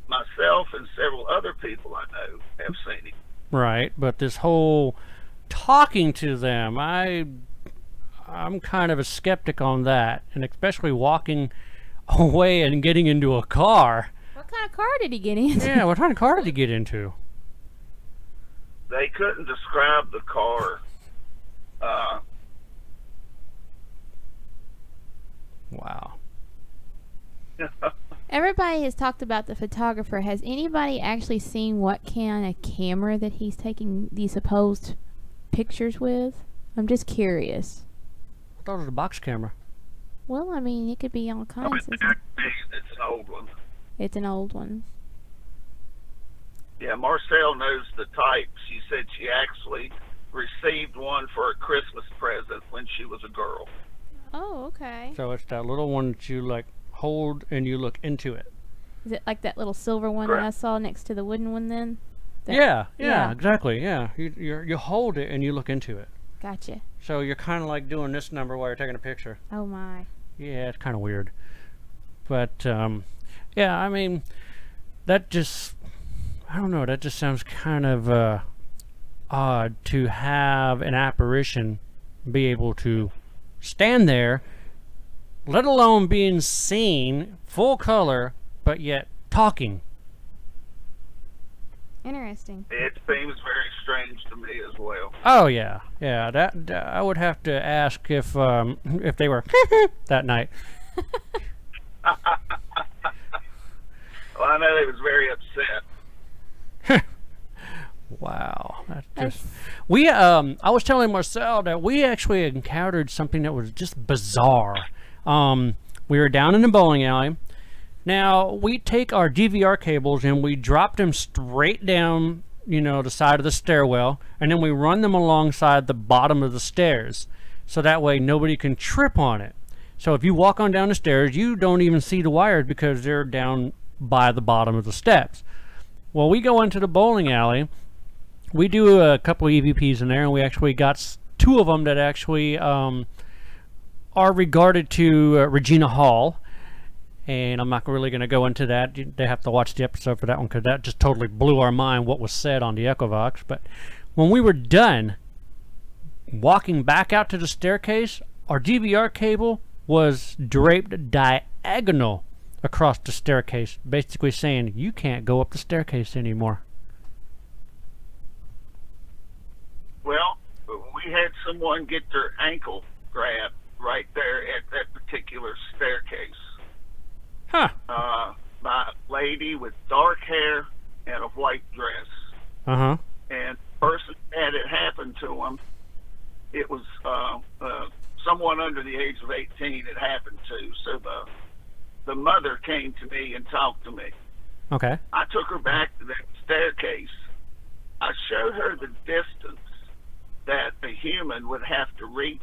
myself and several other people I know have seen him. Right, but this whole talking to them, I'm kind of a skeptic on that, and especially walking away and getting into a car. What kind of car did he get into? Yeah, what kind of car did he get into? They couldn't describe the car. Wow. Everybody has talked about the photographer. Has anybody actually seen what kind of camera that he's taking these supposed pictures with? I'm just curious. I thought it was a box camera. Well, I mean, it could be all kinds of. It's an old one. It's an old one. Yeah, Marcell knows the type. She said she actually received one for a Christmas present when she was a girl. Oh, okay. So it's that little one that you like hold and you look into it. Is it like that little silver one that I saw next to the wooden one then? Yeah, exactly. Yeah, you hold it and you look into it. Gotcha. So you're kind of like doing this number while you're taking a picture. Oh my. Yeah, it's kind of weird. But yeah, I mean, that just, I don't know, that just sounds kind of odd to have an apparition be able to stand there, let alone being seen full color, but yet talking. Interesting. It seems very strange to me as well. Oh yeah, yeah. That I would have to ask if they were that night. Well, I know they was very upset. Wow, that's just we. I was telling Marcell that we actually encountered something that was just bizarre. We were down in the bowling alley. Now, we take our DVR cables and we drop them straight down, you know, the side of the stairwell, and then we run them alongside the bottom of the stairs, so that way nobody can trip on it. So if you walk on down the stairs, you don't even see the wires because they're down by the bottom of the steps. Well, we go into the bowling alley, we do a couple of EVPs in there, and we actually got 2 of them that actually are regarded to Regina Hall. And I'm not really going to go into that. They have to watch the episode for that one, because that just totally blew our mind what was said on the Echovox. But when we were done walking back out to the staircase, our DVR cable was draped diagonal across the staircase, basically saying you can't go up the staircase anymore. Well, we had someone get their ankle grabbed right there at that particular staircase. Huh. By a lady with dark hair and a white dress. Uh-huh. And the person had it happen to him. It was someone under the age of 18 it happened to. So the mother came to me and talked to me. Okay. I took her back to that staircase. I showed her the distance that a human would have to reach.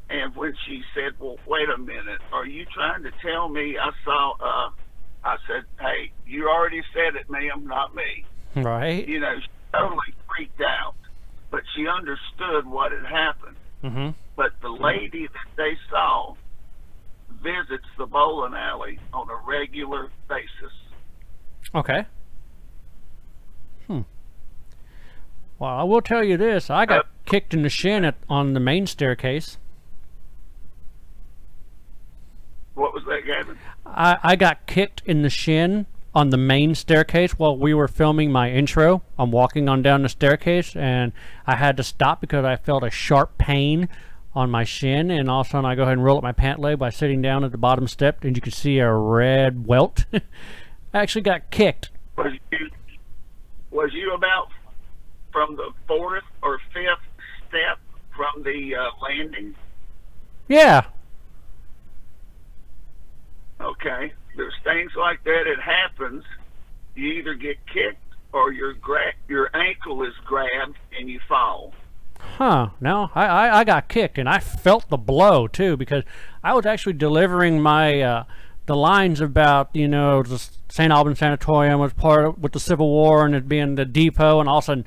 And when she said, well, wait a minute, are you trying to tell me I saw, I said, hey, you already said it, ma'am, not me. Right. You know, she totally freaked out, but she understood what had happened. Mm-hmm. But the lady that they saw visits the bowling alley on a regular basis. Okay. Well, I will tell you this. I got kicked in the shin on the main staircase. What was that, Gavin? I got kicked in the shin on the main staircase while we were filming my intro. I'm walking on down the staircase, and I had to stop because I felt a sharp pain on my shin, and all of a sudden I go ahead and roll up my pant leg by sitting down at the bottom step, and you can see a red welt. I actually got kicked. Was you about from the 4th or 5th step from the landing? Yeah. Okay, there's things like that. It happens. You either get kicked or your ankle is grabbed and you fall. Huh. No, I got kicked, and I felt the blow too, because I was actually delivering my the lines about, you know, the St. Albans Sanatorium was part of with the Civil War and it being the depot, and all of a sudden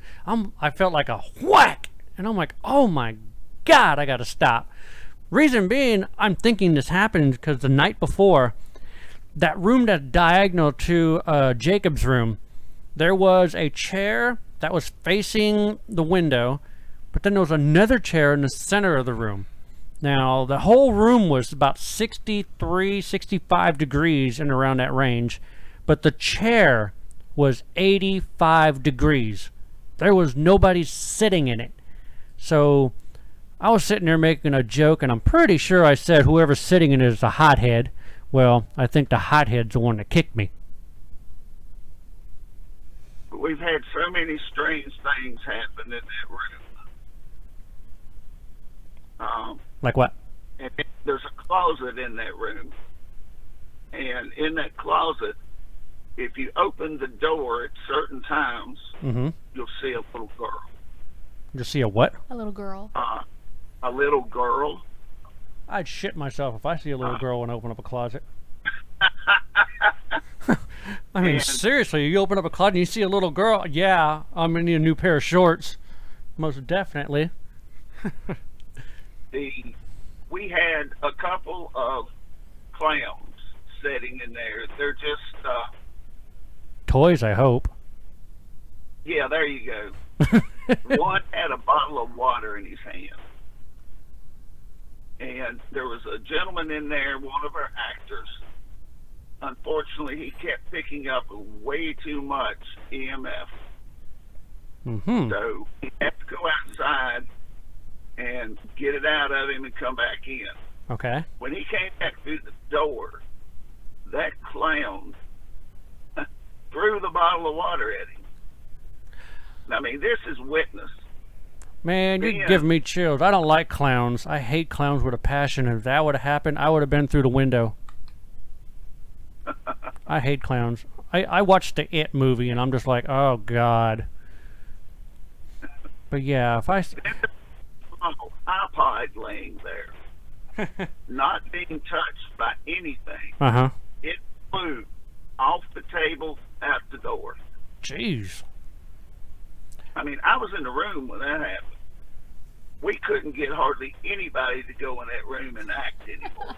I felt like a whack, and I'm like, oh my God, I got to stop. Reason being, I'm thinking this happened because the night before, that room that's diagonal to Jacob's room, there was a chair that was facing the window, but then there was another chair in the center of the room. Now, the whole room was about 63, 65 degrees and around that range, but the chair was 85 degrees. There was nobody sitting in it. So I was sitting there making a joke, and I'm pretty sure I said whoever's sitting in it is a hothead. Well, I think the hothead's the one that kicked me. We've had so many strange things happen in that room. Like what? And there's a closet in that room. And in that closet, if you open the door at certain times, Mm-hmm. you'll see a little girl. Just see a what? A little girl. A little girl. I'd shit myself if I see a little girl and open up a closet. I mean, And- seriously, you open up a closet and you see a little girl. Yeah, I'm gonna need a new pair of shorts. Most definitely. We had a couple of clowns sitting in there. They're just, Toys, I hope. yeah, there you go. One had a bottle of water in his hand. And there was a gentleman in there, one of our actors. Unfortunately, he kept picking up way too much EMF. Mm-hmm. So he had to go outside and get it out of him and come back in. Okay. When he came back through the door, that clown threw the bottle of water at him. I mean, this is witness. Man, you're Yeah. giving me chills. I don't like clowns. I hate clowns with a passion. If that would have happened, I would have been through the window. I hate clowns. I watched the It movie, and I'm just like, oh, God. But yeah, if I... Little iPod laying there, not being touched by anything. Uh-huh. It flew off the table, out the door. Jeez. I mean, I was in the room when that happened. We couldn't get hardly anybody to go in that room and act anymore.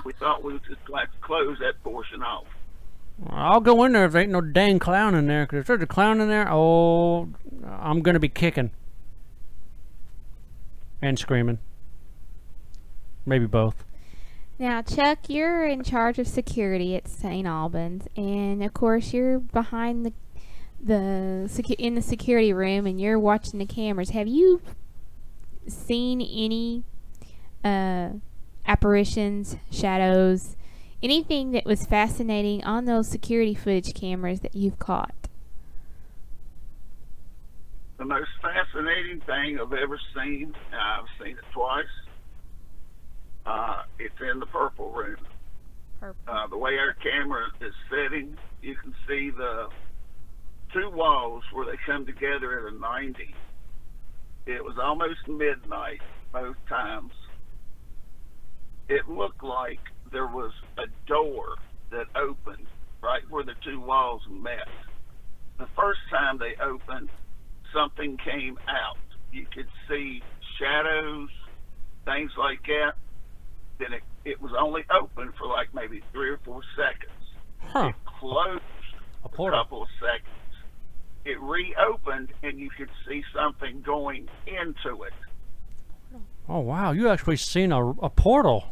We thought we would just like to close that portion off. I'll go in there if there ain't no dang clown in there, because if there's a clown in there, oh, I'm going to be kicking. And screaming. Maybe both. Now, Chuck, you're in charge of security at St. Albans, and of course you're behind in the security room, and you're watching the cameras. Have you seen any apparitions, shadows, anything that was fascinating on those security footage cameras that you've caught? The most fascinating thing I've ever seen, I've seen it twice. It's in the purple room. Purple. The way our camera is setting, you can see the two walls where they come together at a 90. It was almost midnight both times. It looked like there was a door that opened right where the two walls met. The first time they opened, something came out. You could see shadows, things like that. Then it was only open for like maybe 3 or 4 seconds. Huh. It closed A a portal. couple of seconds. It reopened and you could see something going into it. Oh, wow. You actually seen a portal.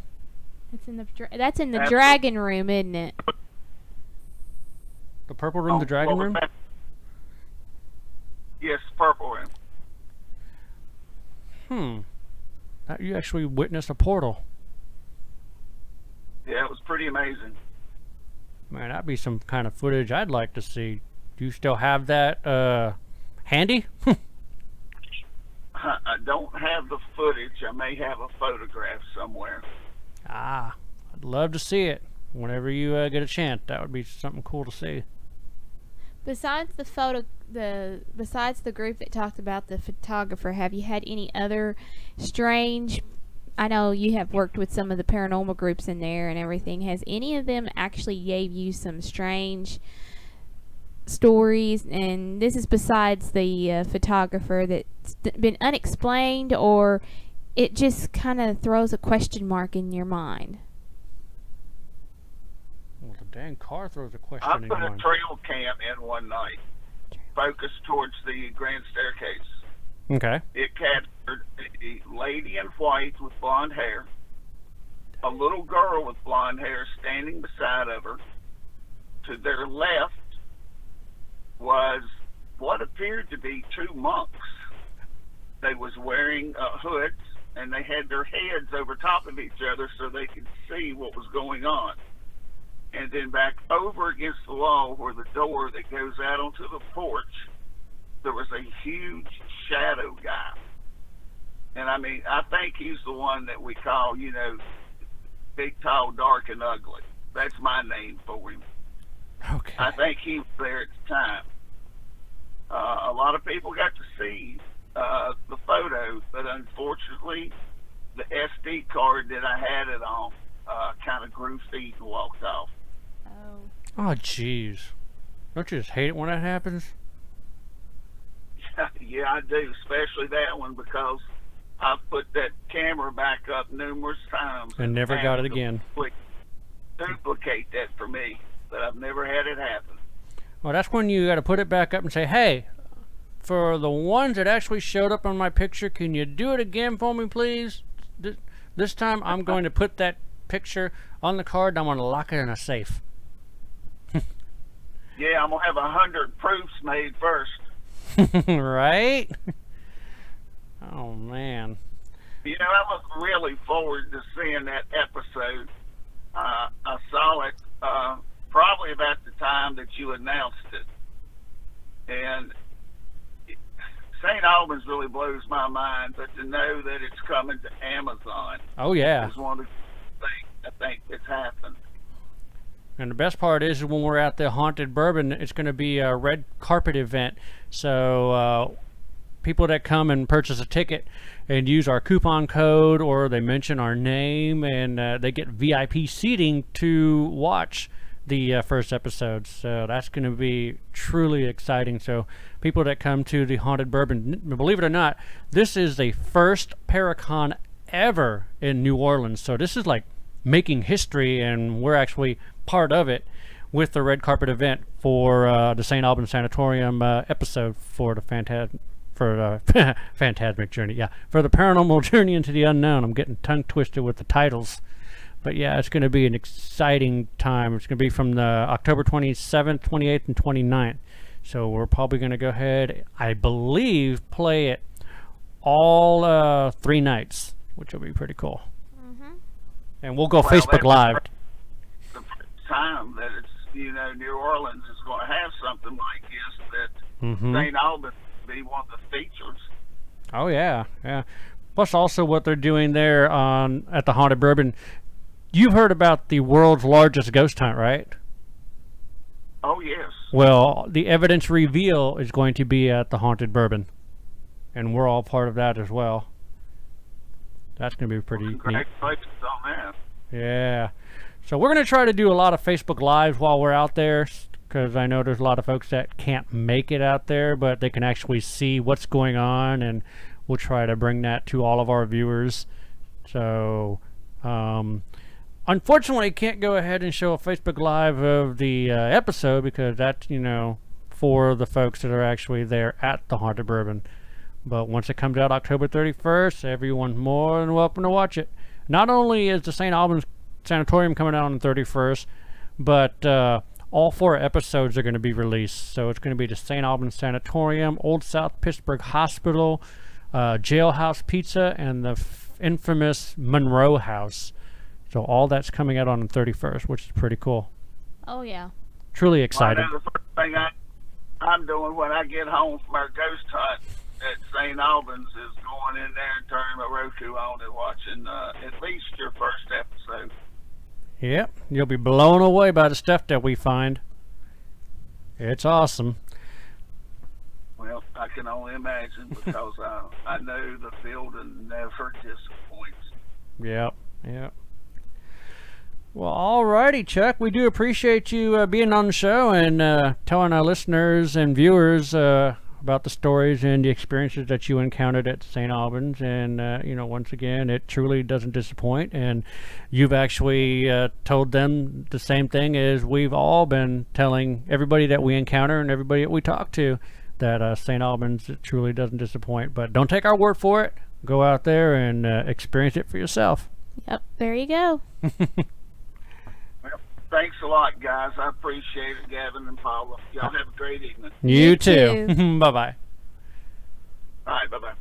That's in the Absolutely. dragon room, isn't it? The purple room, the dragon room? Yes, purple room. You actually witnessed a portal. Yeah, it was pretty amazing. Man, that'd be some kind of footage I'd like to see. Do you still have that handy? I don't have the footage. I may have a photograph somewhere. Ah, I'd love to see it. Whenever you get a chance, that would be something cool to see. Besides besides the group that talked about the photographer, have you had any other strange? I know you have worked with some of the paranormal groups in there and everything. Has any of them actually gave you some strange stories? And this is besides the photographer that's been unexplained, or it just kind of throws a question mark in your mind. Well, the dang car throws a question I in put your a mind. trail cam in one night, focused towards the grand staircase. Okay. It captured a lady in white with blonde hair, a little girl with blonde hair standing beside of her. To their left was what appeared to be 2 monks. They was wearing hoods, and they had their heads over top of each other so they could see what was going on. And then back over against the wall where the door that goes out onto the porch, there was a huge shadow guy. And I mean, I think he's the one that we call, you know, big, tall, dark, and ugly. That's my name for him. Okay. I think he was there at the time. A lot of people got to see the photo, but unfortunately, the SD card that I had it on kind of grew feet and walked off. Oh, jeez. Don't you just hate it when that happens? Yeah, I do, especially that one, because I've put that camera back up numerous times. And never got it again. Duplicate that for me, but I've never had it happen. Well, that's when you got to put it back up and say, hey, for the ones that actually showed up on my picture, can you do it again for me, please? This time I'm going to put that picture on the card and I'm going to lock it in a safe. Yeah, I'm going to have 100 proofs made first. Right? Oh, man. You know, I look really forward to seeing that episode. I saw it probably about the time that you announced it. And St. Albans really blows my mind, but to know that it's coming to Amazon. Oh, yeah. Is one of the things I think that's happened. And the best part is when we're at the Haunted Bourbon, it's going to be a red carpet event. So people that come and purchase a ticket and use our coupon code, or they mention our name, and they get VIP seating to watch the first episode. So that's going to be truly exciting. So people that come to the Haunted Bourbon, believe it or not, this is the first Paracon ever in New Orleans. So this is like making history, and we're actually part of it with the red carpet event for the St. Albans Sanatorium episode for the Phantasmic Journey. Yeah, for the Paranormal Journey into the Unknown. I'm getting tongue twisted with the titles. But yeah, it's going to be an exciting time. It's going to be from the October 27th, 28th, and 29th. So we're probably going to go ahead, I believe, play it all 3 nights, which will be pretty cool. And we'll go Facebook Live. The first time that it's, you know, New Orleans is going to have something like this, that St. Albans will be one of the features. Oh, yeah, yeah. Plus also what they're doing there at the Haunted Bourbon. You've heard about the world's largest ghost hunt, right? Oh, yes. Well, the evidence reveal is going to be at the Haunted Bourbon. And we're all part of that as well. That's going to be pretty neat. Congratulations on that. Yeah. So we're going to try to do a lot of Facebook Lives while we're out there, because I know there's a lot of folks that can't make it out there, but they can actually see what's going on, and we'll try to bring that to all of our viewers. So, unfortunately, I can't go ahead and show a Facebook Live of the episode, because that's, you know, for the folks that are actually there at the Haunted Bourbon. But once it comes out October 31st, everyone's more than welcome to watch it. Not only is the St. Albans Sanatorium coming out on the 31st, but all 4 episodes are going to be released. So it's going to be the St. Albans Sanatorium, Old South Pittsburgh Hospital, Jailhouse Pizza, and the infamous Monroe House. So all that's coming out on the 31st, which is pretty cool. Oh, yeah. Truly excited. Well, the first thing I'm doing when I get home from our ghost hunt at St. Albans is going in there and turning my Roku on and watching at least your first episode. Yep, you'll be blown away by the stuff that we find. It's awesome. Well, I can only imagine, because I know the field never disappoints. Yep, yep. Well, alrighty, Chuck. We do appreciate you being on the show and telling our listeners and viewers about the stories and the experiences that you encountered at St. Albans. And, you know, once again, it truly doesn't disappoint. And you've actually told them the same thing as we've all been telling everybody that we encounter and everybody that we talk to, that St. Albans truly doesn't disappoint. But don't take our word for it. Go out there and experience it for yourself. Yep, there you go. Well, thanks a lot, guys. I appreciate it, Gavin and Paula. Y'all have a great evening. You too. Bye-bye. All right, bye-bye.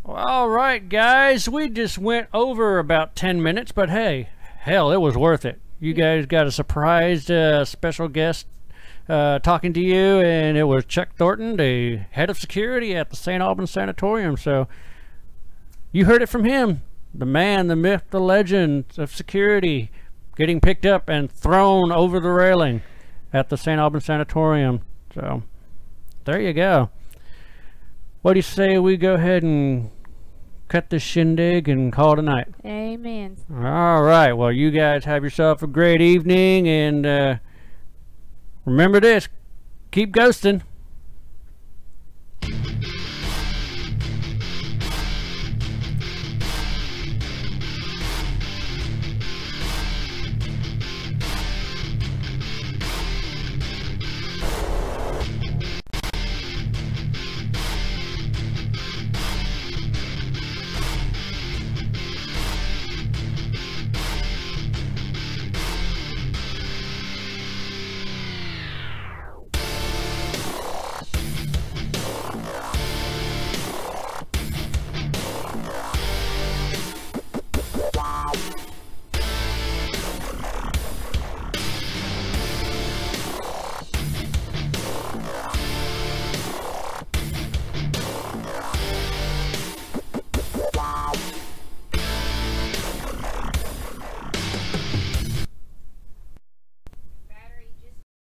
Well, all right, guys. We just went over about 10 minutes, but hey, hell, it was worth it. You guys got a surprised special guest talking to you, and it was Chuck Thornton, the head of security at the St. Albans Sanatorium. So you heard it from him. The man, the myth, the legend of security, getting picked up and thrown over the railing at the St. Albans Sanatorium. So there you go. what do you say we go ahead and cut this shindig and call it a night? Amen. All right. Well, you guys have yourself a great evening, and remember this: keep ghosting.